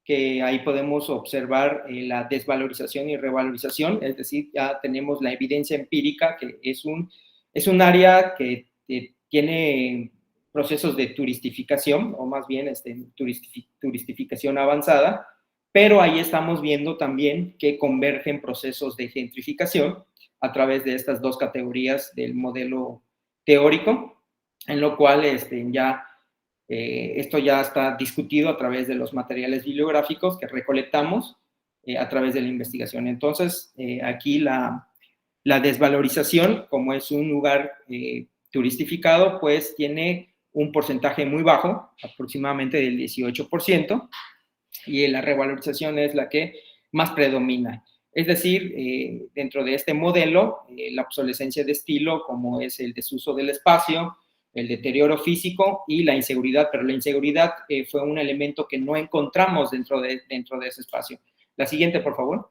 que ahí podemos observar la desvalorización y revalorización, es decir, ya tenemos la evidencia empírica, que es un área que tiene procesos de turistificación, o más bien turistificación avanzada, pero ahí estamos viendo también que convergen procesos de gentrificación a través de estas dos categorías del modelo teórico, en lo cual esto ya está discutido a través de los materiales bibliográficos que recolectamos a través de la investigación. Entonces, aquí la desvalorización, como es un lugar turistificado, pues tiene un porcentaje muy bajo, aproximadamente del 18%, y la revalorización es la que más predomina. Es decir, dentro de este modelo, la obsolescencia de estilo, como es el desuso del espacio, el deterioro físico y la inseguridad, pero la inseguridad fue un elemento que no encontramos dentro de ese espacio. La siguiente, por favor.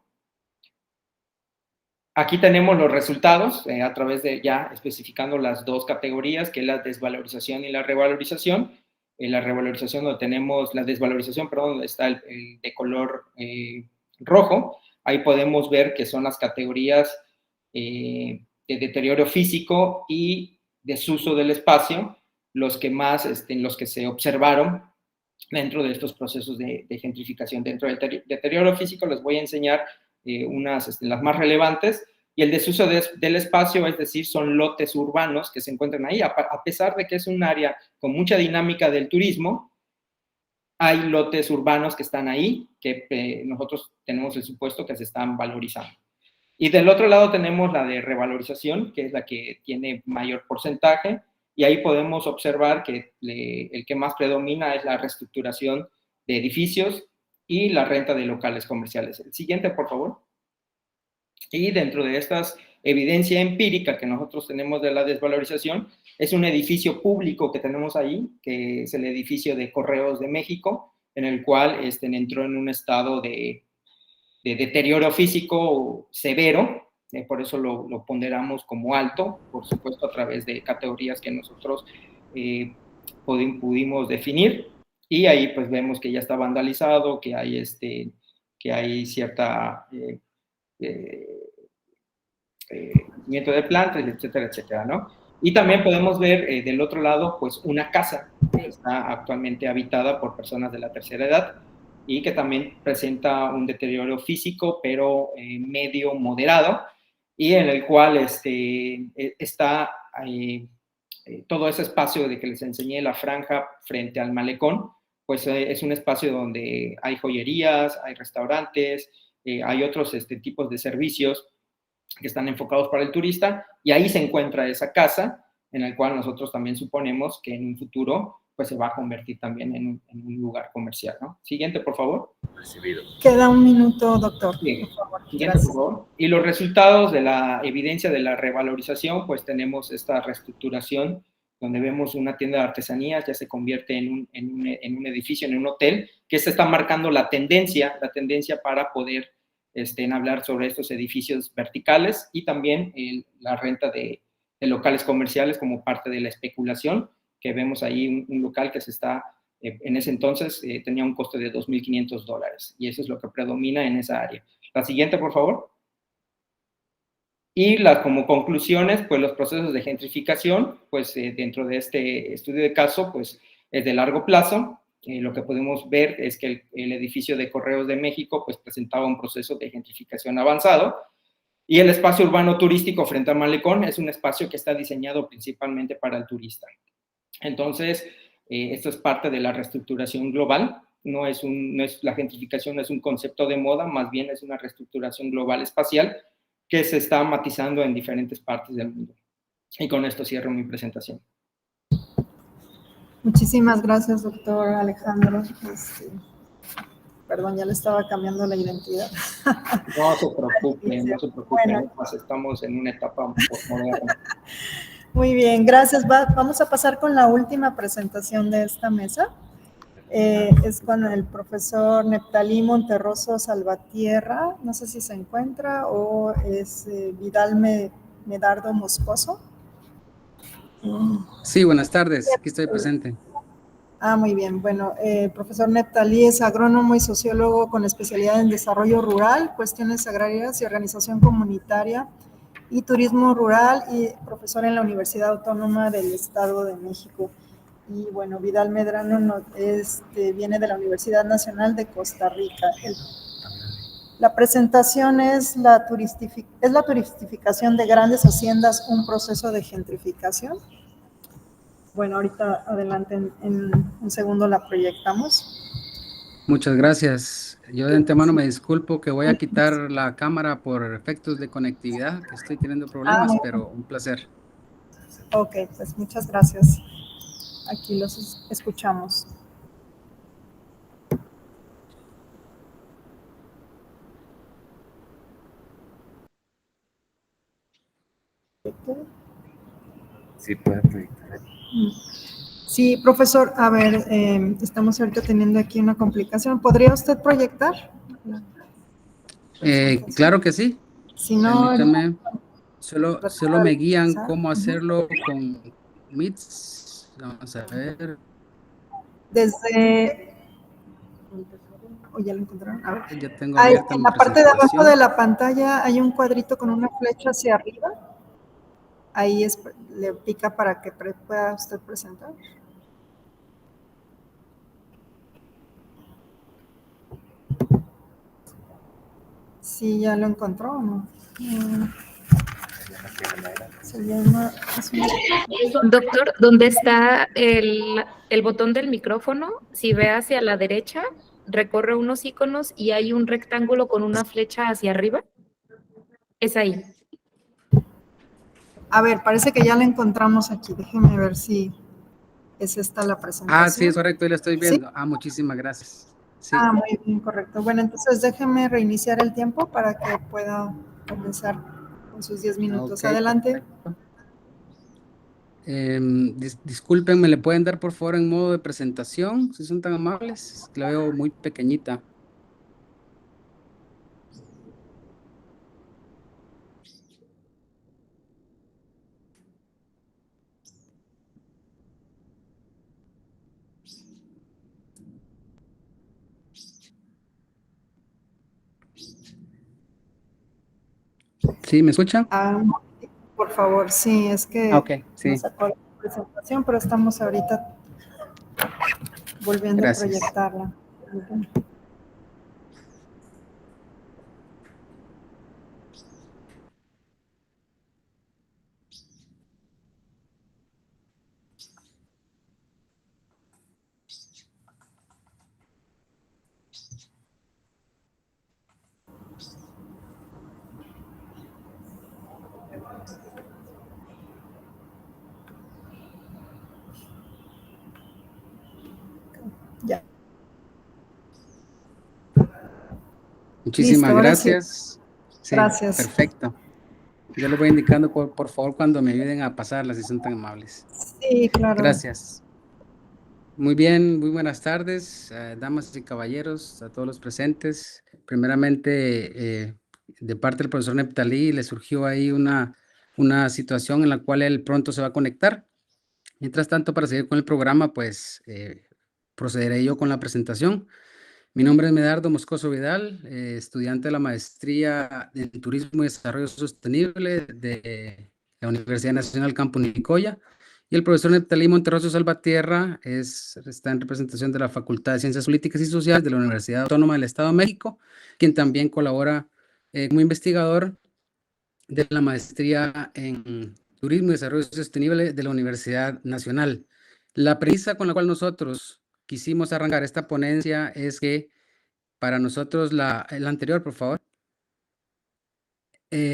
Aquí tenemos los resultados a través de ya especificando las dos categorías, que es la desvalorización y la revalorización. En la revalorización donde tenemos la desvalorización, perdón, donde está el de color rojo, ahí podemos ver que son las categorías de deterioro físico y desuso del espacio, los que más, los que se observaron dentro de estos procesos de gentrificación. Dentro del deterioro físico les voy a enseñar las más relevantes, y el desuso del espacio, es decir, son lotes urbanos que se encuentran ahí. A pesar de que es un área con mucha dinámica del turismo, hay lotes urbanos que están ahí, que nosotros tenemos el supuesto que se están valorizando. Y del otro lado tenemos la de revalorización, que es la que tiene mayor porcentaje, y ahí podemos observar que el que más predomina es la reestructuración de edificios y la renta de locales comerciales. El siguiente, por favor. Y dentro de estas evidencia empírica que nosotros tenemos de la desvalorización, es un edificio público que tenemos ahí, que es el edificio de Correos de México, en el cual entró en un estado de deterioro físico severo, por eso lo ponderamos como alto, por supuesto a través de categorías que nosotros pudimos definir, y ahí pues vemos que ya está vandalizado, que hay cierta crecimiento de plantas, etcétera, etcétera, ¿no? Y también podemos ver del otro lado, pues, una casa que está actualmente habitada por personas de la tercera edad y que también presenta un deterioro físico, pero medio moderado, y en el cual está todo ese espacio de que les enseñé, la franja frente al malecón, pues es un espacio donde hay joyerías, hay restaurantes, hay otros tipos de servicios que están enfocados para el turista, y ahí se encuentra esa casa, en el cual nosotros también suponemos que en un futuro pues se va a convertir también en un lugar comercial, ¿no? Siguiente, por favor. Recibido. Queda un minuto, doctor. Sí. Por favor. Siguiente, por favor. Y los resultados de la evidencia de la revalorización, pues tenemos esta reestructuración, donde vemos una tienda de artesanías, ya se convierte en un edificio, en un hotel, que se está marcando la tendencia para poder hablar sobre estos edificios verticales, y también la renta de locales comerciales como parte de la especulación, que vemos ahí un local que en ese entonces tenía un costo de $2,500, y eso es lo que predomina en esa área. La siguiente, por favor. Y como conclusiones, pues los procesos de gentrificación, pues dentro de este estudio de caso, pues es de largo plazo. Lo que podemos ver es que el edificio de Correos de México pues presentaba un proceso de gentrificación avanzado, y el espacio urbano turístico frente al malecón es un espacio que está diseñado principalmente para el turista. Entonces, esto es parte de la reestructuración global la gentrificación no es un concepto de moda, más bien es una reestructuración global espacial que se está matizando en diferentes partes del mundo. Y con esto cierro mi presentación. Muchísimas gracias, doctor Alejandro. Perdón, ya le estaba cambiando la identidad. No se preocupe, no se preocupe, Bueno. pues estamos en una etapa moderna. Muy bien, gracias. Vamos a pasar con la última presentación de esta mesa. Es con el profesor Neptalí Monterroso Salvatierra, no sé si se encuentra, o es Vidal Medardo Moscoso. Sí, buenas tardes, aquí estoy presente. Muy bien. Bueno, profesor Neptalí es agrónomo y sociólogo con especialidad en desarrollo rural, cuestiones agrarias y organización comunitaria y turismo rural, y profesor en la Universidad Autónoma del Estado de México. Y bueno, Vidal Medrano viene de la Universidad Nacional de Costa Rica. La presentación es la turistificación de grandes haciendas, un proceso de gentrificación. Bueno, ahorita adelante en un segundo la proyectamos. Muchas gracias. Yo de antemano me disculpo que voy a quitar la cámara por efectos de conectividad, que estoy teniendo problemas, pero un placer. Ok, pues muchas gracias. Aquí los escuchamos. Sí, puede proyectar. Sí, profesor, a ver, estamos ahorita teniendo aquí una complicación. ¿Podría usted proyectar? Claro que sí. Si no, permítame, solo me guían cómo hacerlo con Meets. Vamos a ver. Desde... ¿Ya lo encontraron? A ver. Ya tengo abierta En mi la parte de abajo presentación. de la pantalla hay un cuadrito con una flecha hacia arriba. Ahí le pica para que pueda usted presentar. Sí, ya lo encontró, ¿o no? Se llama... Doctor, ¿dónde está el botón del micrófono? Si ve hacia la derecha, recorre unos iconos y hay un rectángulo con una flecha hacia arriba. Es ahí. A ver, parece que ya la encontramos aquí. Déjeme ver si es esta la presentación. Sí, es correcto, ahí la estoy viendo. ¿Sí? Muchísimas gracias. Sí. Muy bien, correcto. Bueno, entonces déjeme reiniciar el tiempo para que pueda comenzar con sus 10 minutos. Okay, adelante. Disculpen, ¿me le pueden dar por favor en modo de presentación? Si son tan amables, la veo muy pequeñita. ¿Sí? ¿Me escuchan? Por favor, sí, es que sí. nos sacó la presentación, pero estamos ahorita volviendo a proyectarla. Ya. Muchísimas gracias. Sí, gracias. Perfecto. Yo les voy indicando, por favor, cuando me ayuden a pasarla, si son tan amables. Sí, claro. Gracias. Muy bien, muy buenas tardes, damas y caballeros, a todos los presentes. Primeramente, de parte del profesor Neptalí, le surgió ahí una situación en la cual él pronto se va a conectar. Mientras tanto, para seguir con el programa, pues procederé yo con la presentación. Mi nombre es Medardo Moscoso Vidal, estudiante de la maestría en Turismo y Desarrollo Sostenible de la Universidad Nacional Campo Nicoya. Y el profesor Neptalí Monterroso Salvatierra está en representación de la Facultad de Ciencias Políticas y Sociales de la Universidad Autónoma del Estado de México, quien también colabora como investigador de la maestría en Turismo y Desarrollo Sostenible de la Universidad Nacional. La premisa con la cual nosotros quisimos arrancar esta ponencia es que para nosotros, el anterior, por favor.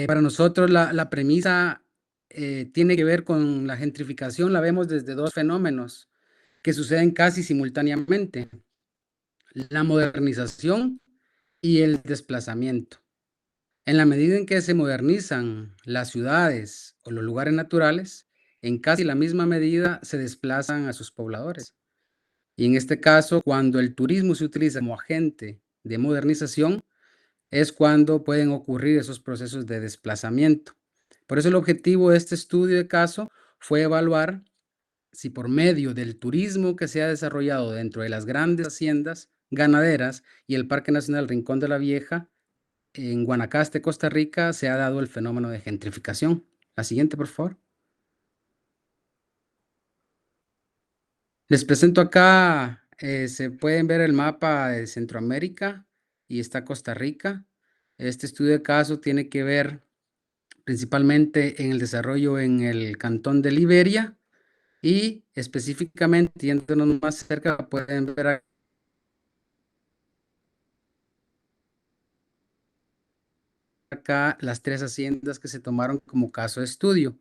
Para nosotros la premisa tiene que ver con la gentrificación, la vemos desde dos fenómenos que suceden casi simultáneamente: la modernización y el desplazamiento. En la medida en que se modernizan las ciudades o los lugares naturales, en casi la misma medida se desplazan a sus pobladores. Y en este caso, cuando el turismo se utiliza como agente de modernización, es cuando pueden ocurrir esos procesos de desplazamiento. Por eso el objetivo de este estudio de caso fue evaluar si por medio del turismo que se ha desarrollado dentro de las grandes haciendas ganaderas y el Parque Nacional Rincón de la Vieja, en Guanacaste, Costa Rica, se ha dado el fenómeno de gentrificación. La siguiente, por favor. Les presento acá, se pueden ver el mapa de Centroamérica y está Costa Rica. Este estudio de caso tiene que ver principalmente en el desarrollo en el cantón de Liberia y específicamente, yéndonos más cerca, pueden ver acá las tres haciendas que se tomaron como caso de estudio: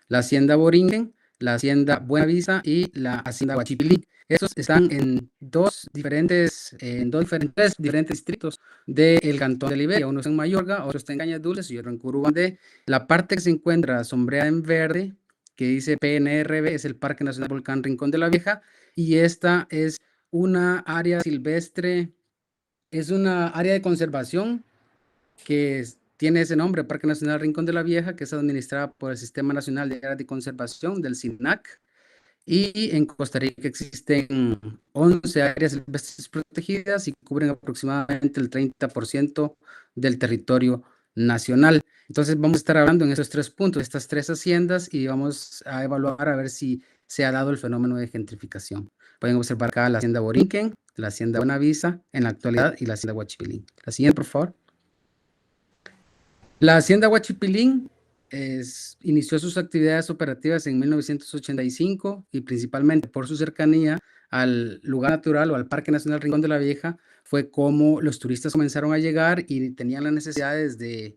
la hacienda Boringen, la hacienda Buenavista y la hacienda Huachipilí. Estos están en tres diferentes distritos del cantón de Liberia. Uno está en Mayorga, otro está en Cañas Dulces y otro en Curubandé. La parte que se encuentra sombreada en verde, que dice PNRB, es el Parque Nacional Volcán Rincón de la Vieja, y esta es una área silvestre, es una área de conservación que tiene ese nombre, Parque Nacional Rincón de la Vieja, que es administrada por el Sistema Nacional de Áreas de Conservación del SINAC. Y en Costa Rica existen 11 áreas silvestres protegidas y cubren aproximadamente el 30% del territorio nacional. Entonces vamos a estar hablando en estos tres puntos, estas tres haciendas, y vamos a evaluar a ver si se ha dado el fenómeno de gentrificación. Pueden observar acá la hacienda Borinquen, la hacienda Buenavista en la actualidad y la hacienda Huachipilín. La siguiente, por favor. La hacienda Huachipilín inició sus actividades operativas en 1985 y principalmente por su cercanía al lugar natural o al Parque Nacional Rincón de la Vieja fue como los turistas comenzaron a llegar y tenían las necesidades de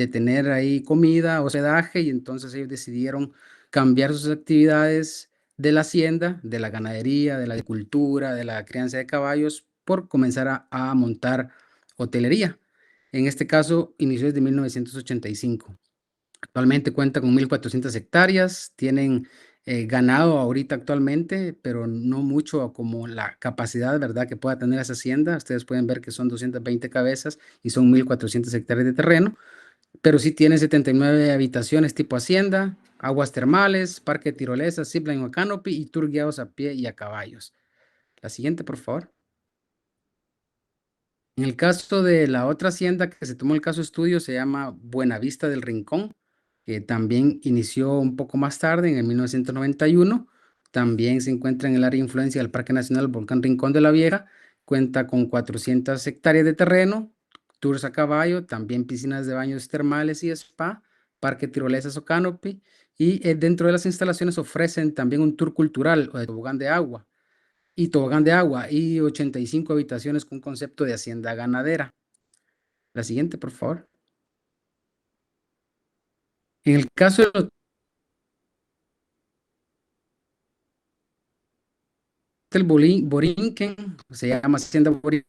tener ahí comida, hospedaje, y entonces ellos decidieron cambiar sus actividades de la hacienda, de la ganadería, de la agricultura, de la crianza de caballos, por comenzar a montar hotelería. En este caso inició desde 1985. Actualmente cuenta con 1.400 hectáreas, tienen ganado ahorita actualmente, pero no mucho como la capacidad, ¿verdad?, que pueda tener esa hacienda. Ustedes pueden ver que son 220 cabezas y son 1.400 hectáreas de terreno, pero sí tienen 79 habitaciones tipo hacienda, aguas termales, parque de tirolesa, zipline o canopy y tour guiados a pie y a caballos. La siguiente, por favor. En el caso de la otra hacienda que se tomó el caso estudio, se llama Buenavista del Rincón, que también inició un poco más tarde, en el 1991. También se encuentra en el área de influencia del Parque Nacional Volcán Rincón de la Vieja. Cuenta con 400 hectáreas de terreno, tours a caballo, también piscinas de baños termales y spa, parque tirolesas o canopy. Y dentro de las instalaciones ofrecen también un tour cultural o de tobogán de agua y 85 habitaciones con concepto de hacienda ganadera. La siguiente, por favor. En el caso del Hotel Borinquen, se llama Hacienda Borinquen,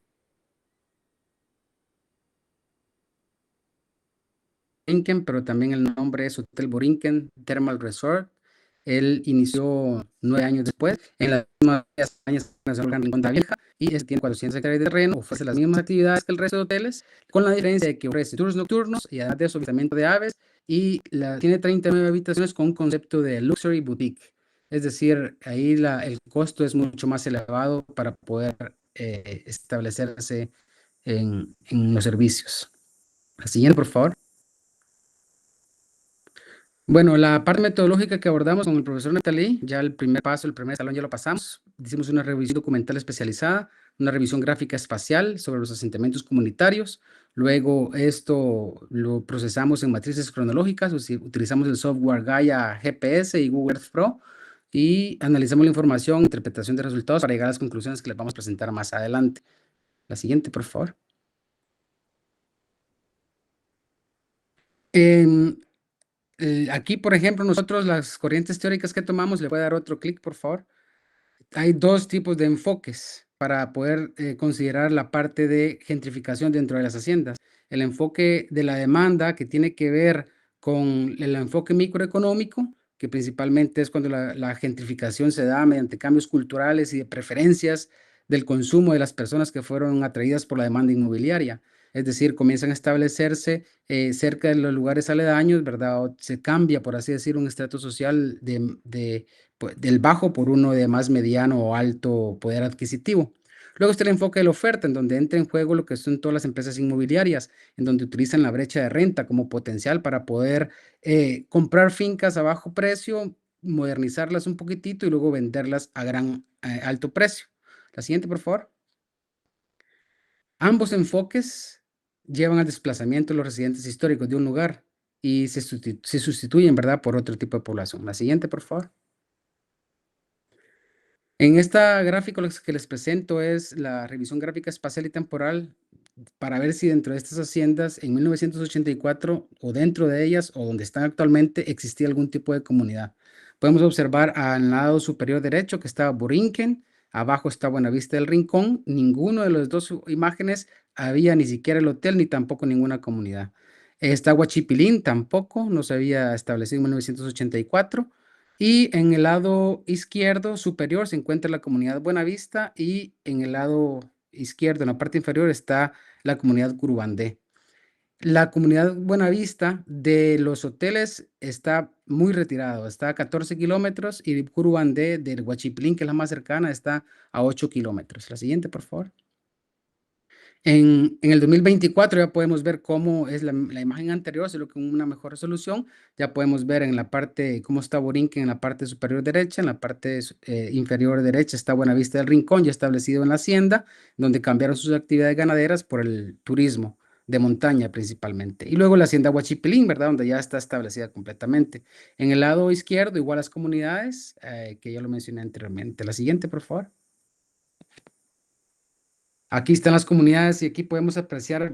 pero también el nombre es Hotel Borinquen Thermal Resort. Él inició 9 años después, en las mismas años en Rincón de la Vieja, y tiene 400 hectáreas de terreno, ofrece las mismas actividades que el resto de hoteles, con la diferencia de que ofrece tours nocturnos y además de avistamiento de aves, y tiene 39 habitaciones con un concepto de luxury boutique. Es decir, ahí el costo es mucho más elevado para poder establecerse en los servicios. La siguiente, por favor. Bueno, la parte metodológica que abordamos con el profesor Neptalí, ya el primer paso, el primer escalón ya lo pasamos. Hicimos una revisión documental especializada, una revisión gráfica espacial sobre los asentamientos comunitarios. Luego esto lo procesamos en matrices cronológicas, utilizamos el software Gaia GPS y Google Earth Pro, y analizamos la información, interpretación de resultados para llegar a las conclusiones que les vamos a presentar más adelante. La siguiente, por favor. Aquí, por ejemplo, nosotros las corrientes teóricas que tomamos, le voy a dar otro clic, por favor. Hay dos tipos de enfoques para poder considerar la parte de gentrificación dentro de las haciendas. El enfoque de la demanda, que tiene que ver con el enfoque microeconómico, que principalmente es cuando la gentrificación se da mediante cambios culturales y de preferencias del consumo de las personas que fueron atraídas por la demanda inmobiliaria. Es decir, comienzan a establecerse cerca de los lugares aledaños, ¿verdad? O se cambia, por así decir, un estrato social del bajo por uno de más mediano o alto poder adquisitivo. Luego está el enfoque de la oferta, en donde entra en juego lo que son todas las empresas inmobiliarias, en donde utilizan la brecha de renta como potencial para poder comprar fincas a bajo precio, modernizarlas un poquitito y luego venderlas a alto precio. La siguiente, por favor. Ambos enfoques llevan al desplazamiento de los residentes históricos de un lugar y se sustituyen, ¿verdad?, por otro tipo de población. La siguiente, por favor. En esta gráfica lo que les presento es la revisión gráfica espacial y temporal para ver si dentro de estas haciendas en 1984 o dentro de ellas o donde están actualmente existía algún tipo de comunidad. Podemos observar al lado superior derecho que está Borinquen, abajo está Buenavista del Rincón. Ninguno de las dos imágenes había ni siquiera el hotel ni tampoco ninguna comunidad. Está Huachipilín, tampoco, no se había establecido en 1984. Y en el lado izquierdo superior se encuentra la comunidad Buenavista y en el lado izquierdo, en la parte inferior, está la comunidad Curubandé. La comunidad Buenavista de los hoteles está muy retirado, está a 14 kilómetros y Curubandé del Huachipilín, que es la más cercana, está a 8 kilómetros. La siguiente, por favor. En el 2024 ya podemos ver cómo es la imagen anterior, solo con una mejor resolución. Ya podemos ver en la parte cómo está Borinquen en la parte superior derecha, en la parte inferior derecha está Buenavista del Rincón, ya establecido en la hacienda, donde cambiaron sus actividades ganaderas por el turismo de montaña principalmente. Y luego la hacienda Huachipilín, ¿verdad?, donde ya está establecida completamente. En el lado izquierdo, igual las comunidades, que ya lo mencioné anteriormente. La siguiente, por favor. Aquí están las comunidades y aquí podemos apreciar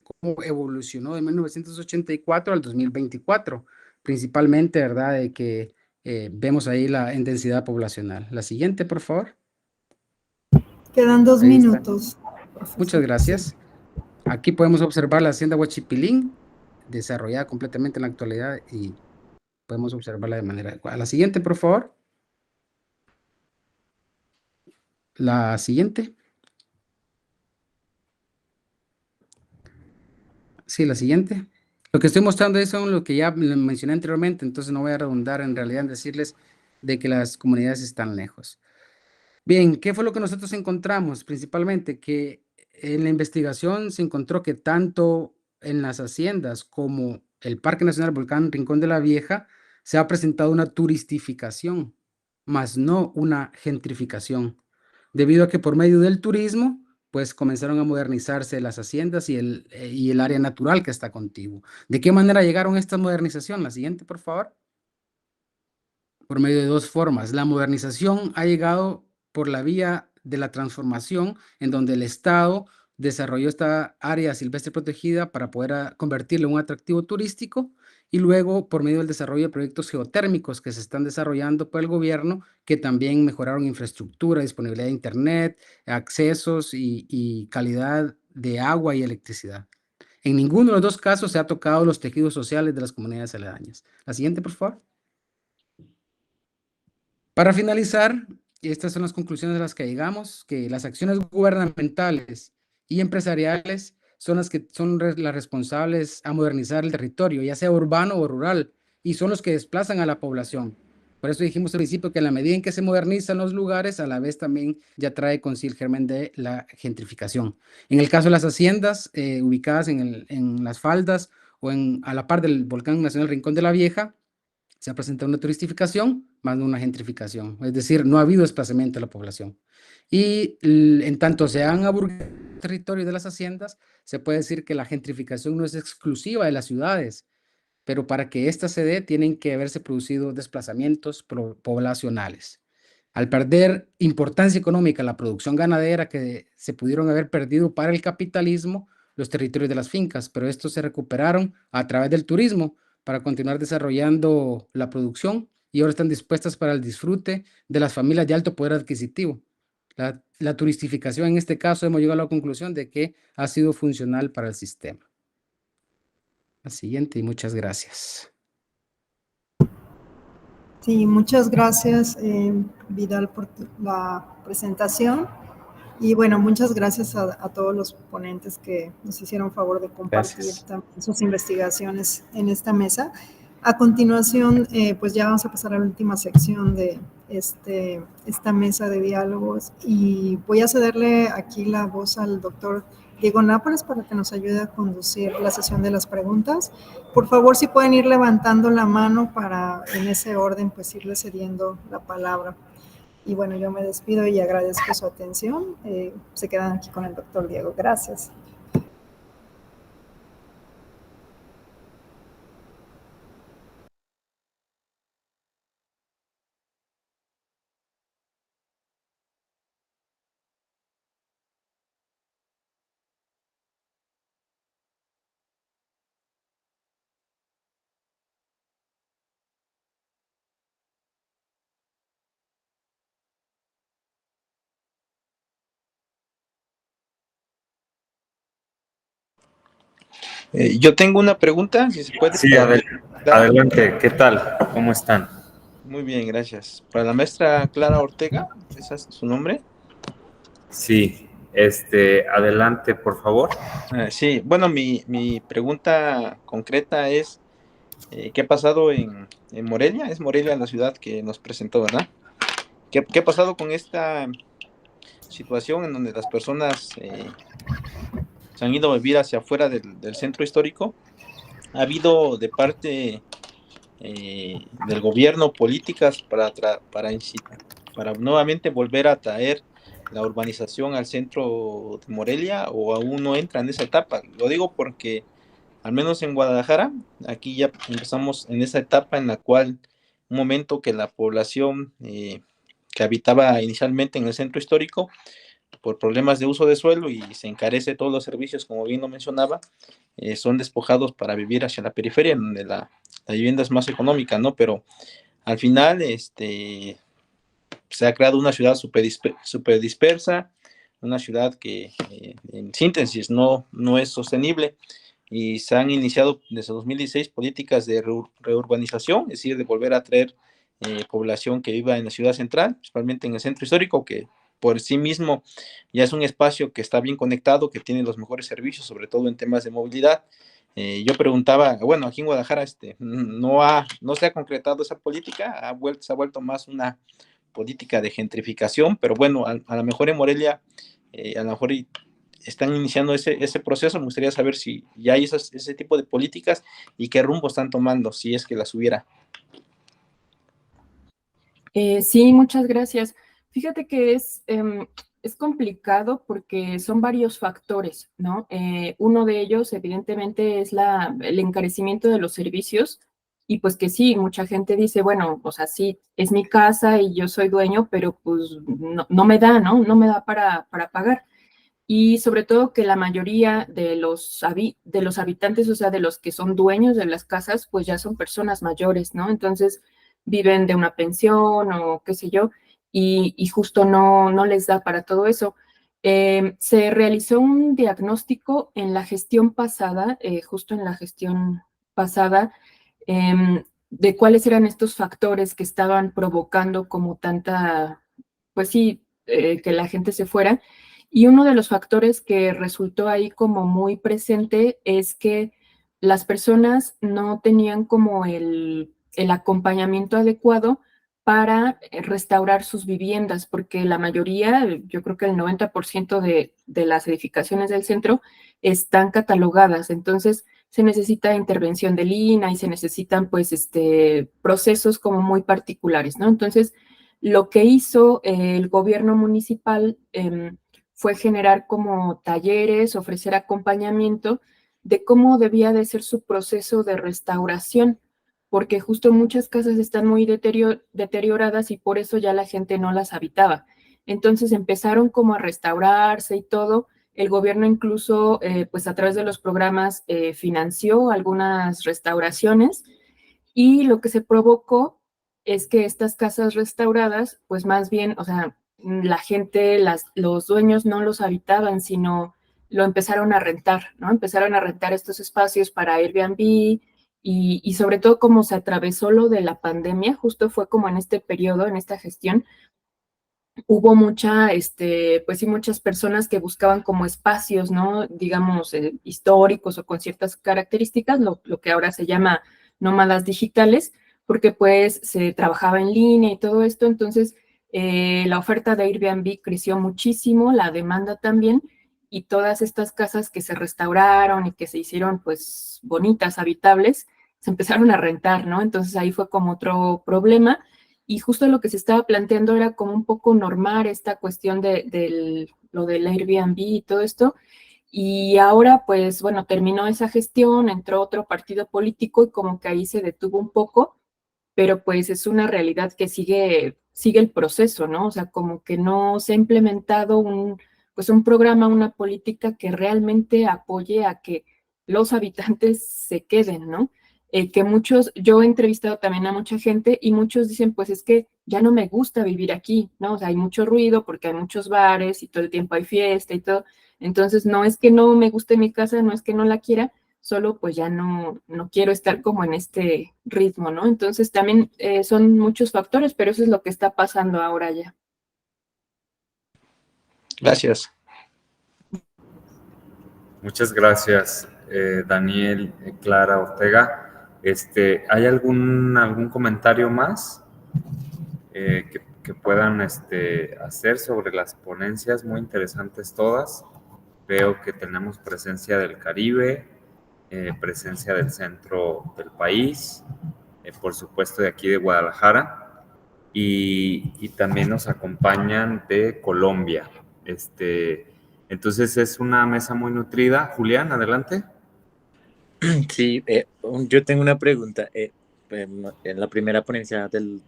cómo evolucionó de 1984 al 2024, principalmente, ¿verdad?, de que vemos ahí en densidad poblacional. La siguiente, por favor. Quedan 2 minutos. Muchas gracias. Aquí podemos observar la hacienda Huachipilín, desarrollada completamente en la actualidad y podemos observarla de manera adecuada. La siguiente, por favor. La siguiente. Sí, la siguiente. Lo que estoy mostrando es lo que ya mencioné anteriormente, entonces no voy a redundar en realidad en decirles de que las comunidades están lejos. Bien, ¿qué fue lo que nosotros encontramos? Principalmente que en la investigación se encontró que tanto en las haciendas como el Parque Nacional Volcán Rincón de la Vieja se ha presentado una turistificación, más no una gentrificación, debido a que por medio del turismo pues comenzaron a modernizarse las haciendas y el área natural que está contiguo. ¿De qué manera llegaron a esta modernización? La siguiente, por favor. Por medio de dos formas. La modernización ha llegado por la vía de la transformación, en donde el Estado desarrolló esta área silvestre protegida para poder convertirla en un atractivo turístico, y luego por medio del desarrollo de proyectos geotérmicos que se están desarrollando por el gobierno, que también mejoraron infraestructura, disponibilidad de internet, accesos y calidad de agua y electricidad. En ninguno de los dos casos se ha tocado los tejidos sociales de las comunidades aledañas. La siguiente, por favor. Para finalizar, estas son las conclusiones a las que llegamos, que las acciones gubernamentales y empresariales son las que son las responsables a modernizar el territorio, ya sea urbano o rural, y son los que desplazan a la población. Por eso dijimos al principio que en la medida en que se modernizan los lugares, a la vez también ya trae consigo el germen de la gentrificación. En el caso de las haciendas ubicadas en las faldas o a la par del Volcán Nacional Rincón de la Vieja, se ha presentado una turistificación más no una gentrificación, es decir, no ha habido desplazamiento de la población. Y en tanto se han aburguesado el territorio de las haciendas, se puede decir que la gentrificación no es exclusiva de las ciudades, pero para que ésta se dé tienen que haberse producido desplazamientos poblacionales. Al perder importancia económica la producción ganadera que se pudieron haber perdido para el capitalismo, los territorios de las fincas, pero estos se recuperaron a través del turismo para continuar desarrollando la producción y ahora están dispuestas para el disfrute de las familias de alto poder adquisitivo. La turistificación en este caso hemos llegado a la conclusión de que ha sido funcional para el sistema. La siguiente y muchas gracias. Sí, muchas gracias, Vidal, por la presentación. Y bueno, muchas gracias a todos los ponentes que nos hicieron favor de compartir también sus investigaciones en esta mesa. A continuación, pues ya vamos a pasar a la última sección de esta mesa de diálogos y voy a cederle aquí la voz al doctor Diego Nápoles para que nos ayude a conducir la sesión de las preguntas. Por favor, si pueden ir levantando la mano para en ese orden pues irle cediendo la palabra. Y bueno, yo me despido y agradezco su atención. Se quedan aquí con el doctor Diego. Gracias. Yo tengo una pregunta, si se puede. Sí, adelante, ¿qué tal? ¿Cómo están? Muy bien, gracias. Para la maestra Clara Ortega, ¿ese es su nombre? Sí, adelante, por favor. Sí, bueno, mi pregunta concreta es, ¿qué ha pasado en Morelia? Es Morelia la ciudad que nos presentó, ¿verdad? ¿Qué ha pasado con esta situación en donde las personas se han ido a vivir hacia afuera del centro histórico? ¿Ha habido de parte del gobierno políticas para nuevamente volver a traer la urbanización al centro de Morelia, o aún no entra en esa etapa? Lo digo porque al menos en Guadalajara, aquí ya empezamos en esa etapa en la cual un momento que la población que habitaba inicialmente en el centro histórico, por problemas de uso de suelo y se encarece todos los servicios, como bien lo mencionaba, son despojados para vivir hacia la periferia, donde la vivienda es más económica, ¿no? Pero al final se ha creado una ciudad súper dispersa, una ciudad que en síntesis no es sostenible, y se han iniciado desde 2016 políticas de reurbanización, es decir, de volver a traer población que viva en la ciudad central, principalmente en el centro histórico, que por sí mismo ya es un espacio que está bien conectado, que tiene los mejores servicios, sobre todo en temas de movilidad. Yo preguntaba, bueno, aquí en Guadalajara no se ha concretado esa política, se ha vuelto más una política de gentrificación, pero bueno, a lo mejor en Morelia, a lo mejor están iniciando ese proceso. Me gustaría saber si ya hay ese tipo de políticas y qué rumbo están tomando, si es que las hubiera. Sí, muchas gracias. Fíjate que es complicado porque son varios factores, ¿no? Uno de ellos, evidentemente, es el encarecimiento de los servicios, y pues que sí, mucha gente dice, bueno, o sea, sí, es mi casa y yo soy dueño, pero pues no me da, ¿no? No me da para pagar. Y sobre todo que la mayoría de los habitantes, o sea, de los que son dueños de las casas, pues ya son personas mayores, ¿no? Entonces viven de una pensión o qué sé yo, y justo no les da para todo eso. Se realizó un diagnóstico en la gestión pasada, justo en la gestión pasada, de cuáles eran estos factores que estaban provocando como tanta, pues sí, que la gente se fuera. Y uno de los factores que resultó ahí como muy presente es que las personas no tenían como el acompañamiento adecuado para restaurar sus viviendas, porque la mayoría, yo creo que el 90% de las edificaciones del centro están catalogadas. Entonces se necesita intervención del INAH y se necesitan pues procesos como muy particulares, ¿no? Entonces lo que hizo el gobierno municipal fue generar como talleres, ofrecer acompañamiento de cómo debía de ser su proceso de restauración, porque justo muchas casas están muy deterioradas y por eso ya la gente no las habitaba. Entonces empezaron como a restaurarse y todo. El gobierno incluso, pues a través de los programas, financió algunas restauraciones, y lo que se provocó es que estas casas restauradas, pues más bien, o sea, la gente, los dueños no los habitaban, sino lo empezaron a rentar, ¿no? Empezaron a rentar estos espacios para Airbnb y sobre todo como se atravesó lo de la pandemia, justo fue como en este periodo, en esta gestión, hubo pues sí, muchas personas que buscaban como espacios, ¿no? Digamos, históricos o con ciertas características, lo que ahora se llama nómadas digitales, porque pues se trabajaba en línea y todo esto, entonces la oferta de Airbnb creció muchísimo, la demanda también, y todas estas casas que se restauraron y que se hicieron pues bonitas, habitables, se empezaron a rentar, ¿no? Entonces ahí fue como otro problema. Y justo lo que se estaba planteando era como un poco normar esta cuestión lo del Airbnb y todo esto. Y ahora, pues, bueno, terminó esa gestión, entró otro partido político y como que ahí se detuvo un poco, pero pues es una realidad que sigue el proceso, ¿no? O sea, como que no se ha implementado pues un programa, una política que realmente apoye a que los habitantes se queden, ¿no? Que yo he entrevistado también a mucha gente y muchos dicen, pues es que ya no me gusta vivir aquí, ¿no? O sea, hay mucho ruido porque hay muchos bares y todo el tiempo hay fiesta y todo. Entonces, no es que no me guste mi casa, no es que no la quiera, solo pues ya no quiero estar como en este ritmo, ¿no? Entonces, también son muchos factores, pero eso es lo que está pasando ahora ya. Gracias. Muchas gracias, Daniel, Clara, Ortega. ¿Hay algún comentario más que puedan hacer sobre las ponencias? Muy interesantes todas. Veo que tenemos presencia del Caribe, presencia del centro del país, por supuesto de aquí de Guadalajara, y también nos acompañan de Colombia. Entonces es una mesa muy nutrida. Julián, adelante. Sí, yo tengo una pregunta. En la primera ponencia del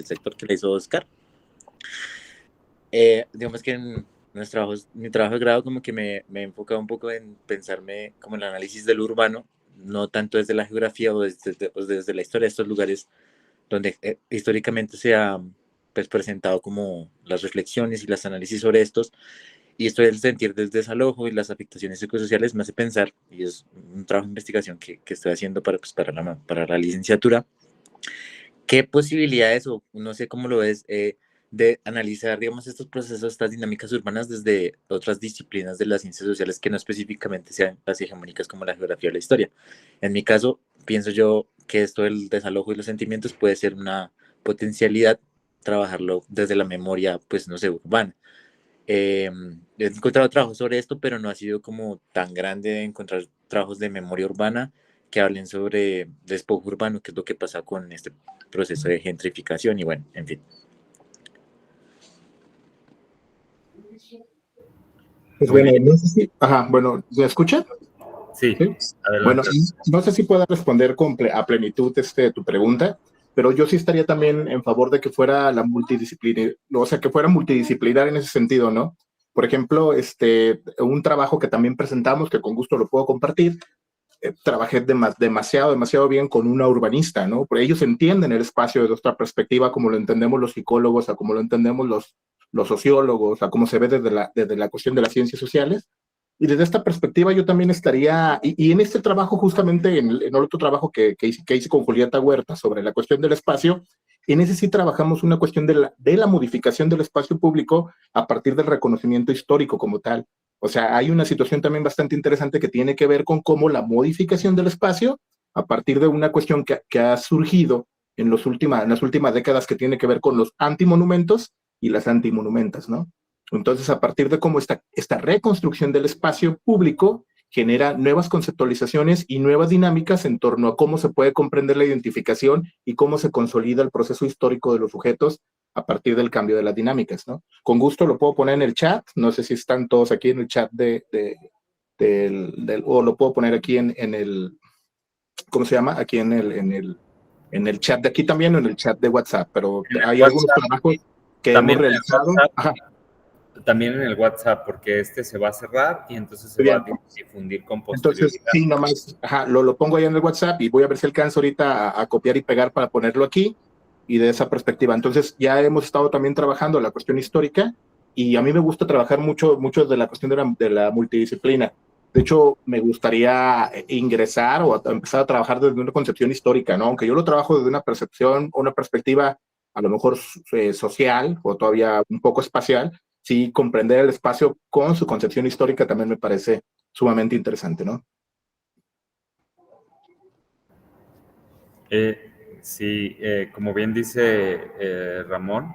sector que le hizo Oscar, digamos que en mi trabajo de grado como que me he enfocado un poco en pensarme como el análisis del urbano, no tanto desde la geografía o desde la historia de estos lugares donde históricamente se ha pues, presentado como las reflexiones y las análisis sobre estos. Y esto del sentir del desalojo y las afectaciones psicosociales me hace pensar, y es un trabajo de investigación que estoy haciendo para la licenciatura, qué posibilidades, o no sé cómo lo ves, de analizar, digamos, estos procesos, estas dinámicas urbanas desde otras disciplinas de las ciencias sociales que no específicamente sean las hegemónicas como la geografía o la historia. En mi caso, pienso yo que esto del desalojo y los sentimientos puede ser una potencialidad, trabajarlo desde la memoria, pues, no sé, urbana. He encontrado trabajos sobre esto, pero no ha sido como tan grande encontrar trabajos de memoria urbana que hablen sobre despojo urbano, que es lo que pasa con este proceso de gentrificación y bueno, en fin. Pues bueno, no sé si... bueno, ¿me escuchan? Sí, adelante. Bueno, no sé si pueda responder a plenitud tu pregunta, pero yo sí estaría también en favor de que fuera la multidisciplinar, o sea, que fuera multidisciplinar en ese sentido, ¿no? Por ejemplo, un trabajo que también presentamos, que con gusto lo puedo compartir, trabajé demasiado bien con una urbanista, ¿no? Porque ellos entienden el espacio desde otra perspectiva, como lo entendemos los psicólogos, a como lo entendemos los sociólogos, a cómo se ve desde la cuestión de las ciencias sociales. Y desde esta perspectiva yo también estaría, y en este trabajo justamente, en otro trabajo que hice con Julieta Huerta sobre la cuestión del espacio, en ese sí trabajamos una cuestión de la modificación del espacio público a partir del reconocimiento histórico como tal. O sea, hay una situación también bastante interesante que tiene que ver con cómo la modificación del espacio, a partir de una cuestión que ha surgido en las últimas décadas, que tiene que ver con los antimonumentos y las antimonumentas, ¿no? Entonces, a partir de cómo esta reconstrucción del espacio público genera nuevas conceptualizaciones y nuevas dinámicas en torno a cómo se puede comprender la identificación y cómo se consolida el proceso histórico de los sujetos a partir del cambio de las dinámicas, ¿no? Con gusto lo puedo poner en el chat, no sé si están todos aquí en el chat de o lo puedo poner aquí en el, ¿cómo se llama? Aquí en el chat de aquí también o en el chat de WhatsApp, pero hay algunos trabajos que hemos realizado. También en el WhatsApp, porque se va a cerrar y entonces se va a difundir con posterioridad. Entonces, sí, nomás, lo pongo ahí en el WhatsApp y voy a ver si alcanzo ahorita a copiar y pegar para ponerlo aquí y de esa perspectiva. Entonces, ya hemos estado también trabajando la cuestión histórica y a mí me gusta trabajar mucho de la cuestión de la multidisciplina. De hecho, me gustaría ingresar o empezar a trabajar desde una concepción histórica, ¿no? Aunque yo lo trabajo desde una percepción o una perspectiva a lo mejor social o todavía un poco espacial, sí, comprender el espacio con su concepción histórica también me parece sumamente interesante, ¿no? Sí, como bien dice Ramón,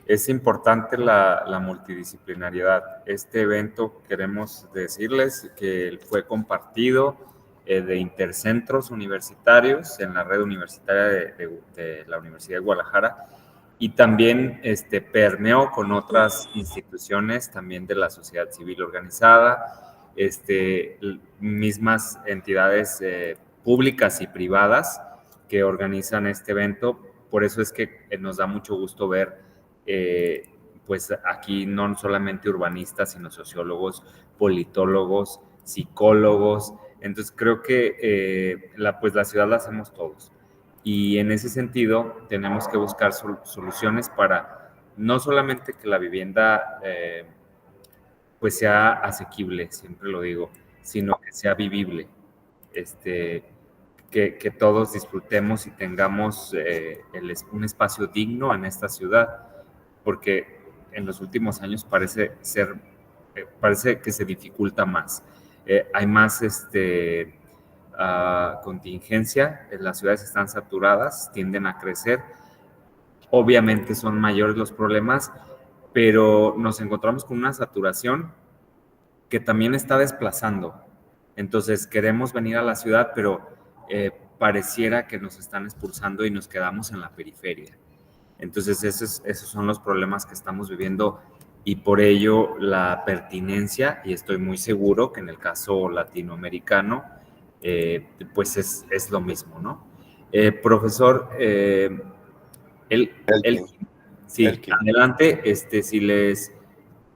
es importante la multidisciplinariedad. Este evento queremos decirles que fue compartido de intercentros universitarios en la red universitaria de la Universidad de Guadalajara y también permeó con otras instituciones también de la sociedad civil organizada, mismas entidades públicas y privadas que organizan este evento. Por eso es que nos da mucho gusto ver pues aquí no solamente urbanistas, sino sociólogos, politólogos, psicólogos. Entonces creo que pues la ciudad la hacemos todos. Y en ese sentido tenemos que buscar soluciones para no solamente que la vivienda pues sea asequible, siempre lo digo, sino que sea vivible, que todos disfrutemos y tengamos un espacio digno en esta ciudad, porque en los últimos años parece que se dificulta más. Hay más contingencia, las ciudades están saturadas, tienden a crecer, obviamente son mayores los problemas, pero nos encontramos con una saturación que también está desplazando. Entonces queremos venir a la ciudad, pero pareciera que nos están expulsando y nos quedamos en la periferia. Entonces esos son los problemas que estamos viviendo y por ello la pertinencia, y estoy muy seguro que en el caso latinoamericano pues es lo mismo, ¿no? Profesor, sí, adelante, si les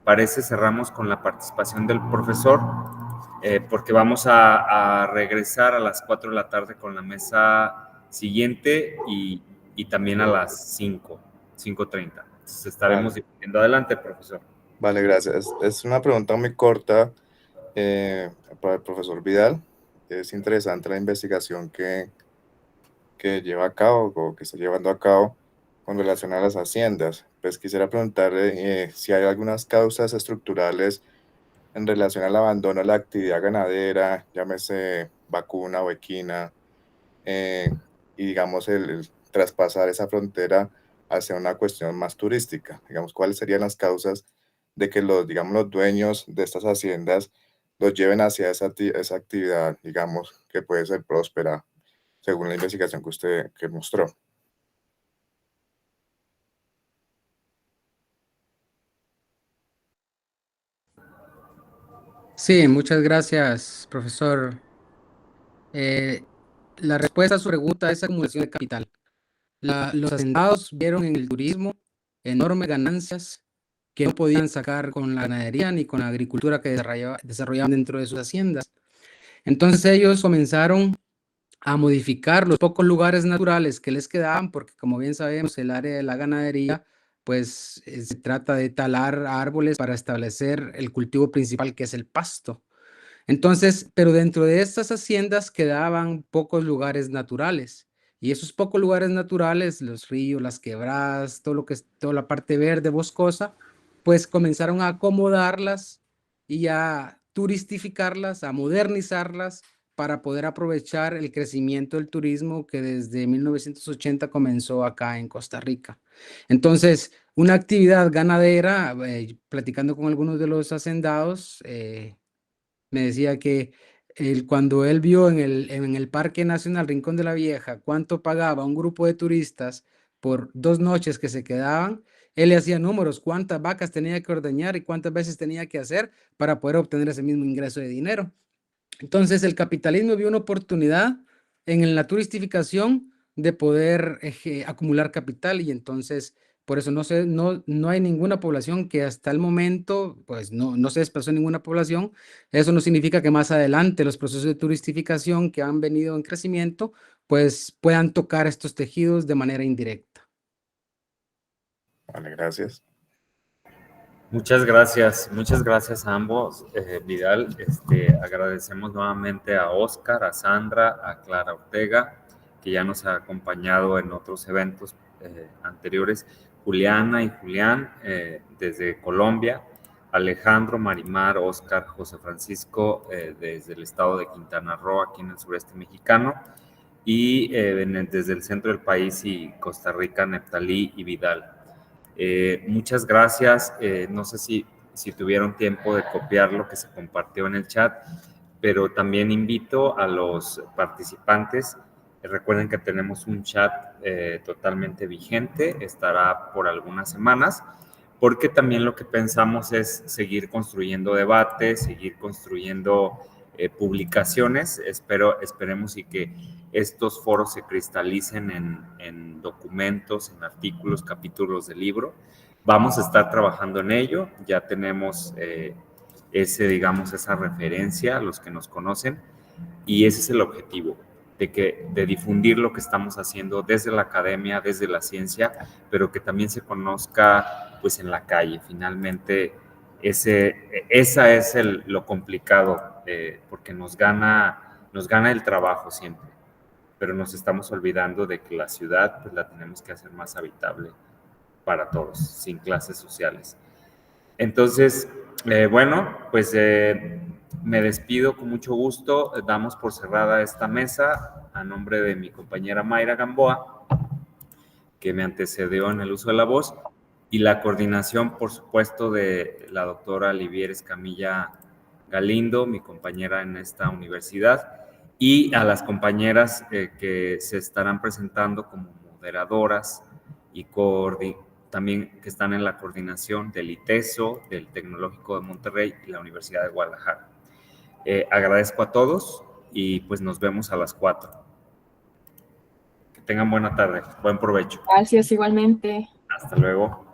parece cerramos con la participación del profesor, porque vamos a regresar a las 4 de la tarde con la mesa siguiente y también a las 5:30. Entonces estaremos discutiendo. Adelante, profesor. Vale, gracias. Es una pregunta muy corta para el profesor Vidal. Es interesante la investigación que lleva a cabo o que está llevando a cabo con relación a las haciendas. Pues quisiera preguntarle si hay algunas causas estructurales en relación al abandono de la actividad ganadera, llámese vacuna o equina, y digamos el traspasar esa frontera hacia una cuestión más turística. Digamos, ¿cuáles serían las causas de que los dueños de estas haciendas los lleven hacia esa actividad, digamos, que puede ser próspera, según la investigación que usted mostró? Sí, muchas gracias, profesor. La respuesta a su pregunta es acumulación de capital. Los hacendados vieron en el turismo enormes ganancias que no podían sacar con la ganadería ni con la agricultura que desarrollaban dentro de sus haciendas. Entonces ellos comenzaron a modificar los pocos lugares naturales que les quedaban, porque como bien sabemos, el área de la ganadería, pues se trata de talar árboles para establecer el cultivo principal, que es el pasto. Entonces, pero dentro de estas haciendas quedaban pocos lugares naturales. Y esos pocos lugares naturales, los ríos, las quebradas, todo lo que es toda la parte verde, boscosa, pues comenzaron a acomodarlas y a turistificarlas, a modernizarlas para poder aprovechar el crecimiento del turismo que desde 1980 comenzó acá en Costa Rica. Entonces, una actividad ganadera, platicando con algunos de los hacendados, me decía que cuando él vio en el Parque Nacional Rincón de la Vieja cuánto pagaba un grupo de turistas por 2 noches que se quedaban, él le hacía números, cuántas vacas tenía que ordeñar y cuántas veces tenía que hacer para poder obtener ese mismo ingreso de dinero. Entonces, el capitalismo vio una oportunidad en la turistificación de poder acumular capital, y entonces por eso no hay ninguna población que hasta el momento, pues no se desplazó ninguna población. Eso no significa que más adelante los procesos de turistificación que han venido en crecimiento, pues puedan tocar estos tejidos de manera indirecta. Vale, gracias. Muchas gracias a ambos, Vidal. Agradecemos nuevamente a Oscar, a Sandra, a Clara Ortega, que ya nos ha acompañado en otros eventos anteriores, Juliana y Julián desde Colombia, Alejandro, Marimar, Oscar, José Francisco desde el estado de Quintana Roo, aquí en el sureste mexicano, y desde el centro del país y Costa Rica, Neftalí y Vidal. Muchas gracias. No sé si tuvieron tiempo de copiar lo que se compartió en el chat, pero también invito a los participantes. Recuerden que tenemos un chat totalmente vigente, estará por algunas semanas, porque también lo que pensamos es seguir construyendo debates, seguir construyendo publicaciones. Esperemos y que estos foros se cristalicen en documentos, en artículos, capítulos de libro. Vamos a estar trabajando en ello. Ya tenemos esa referencia a los que nos conocen, y ese es el objetivo, de difundir lo que estamos haciendo desde la academia, desde la ciencia, pero que también se conozca pues en la calle. Finalmente, esa es lo complicado, porque nos gana el trabajo siempre, pero nos estamos olvidando de que la ciudad pues la tenemos que hacer más habitable para todos, sin clases sociales. Entonces, bueno, pues me despido con mucho gusto. Damos por cerrada esta mesa a nombre de mi compañera Mayra Gamboa, que me antecedió en el uso de la voz, y la coordinación, por supuesto, de la doctora Livieres Camilla Galindo, mi compañera en esta universidad, y a las compañeras que se estarán presentando como moderadoras y también que están en la coordinación del ITESO, del Tecnológico de Monterrey y la Universidad de Guadalajara. Agradezco a todos y pues nos vemos a las 4. Que tengan buena tarde, buen provecho. Gracias igualmente. Hasta luego.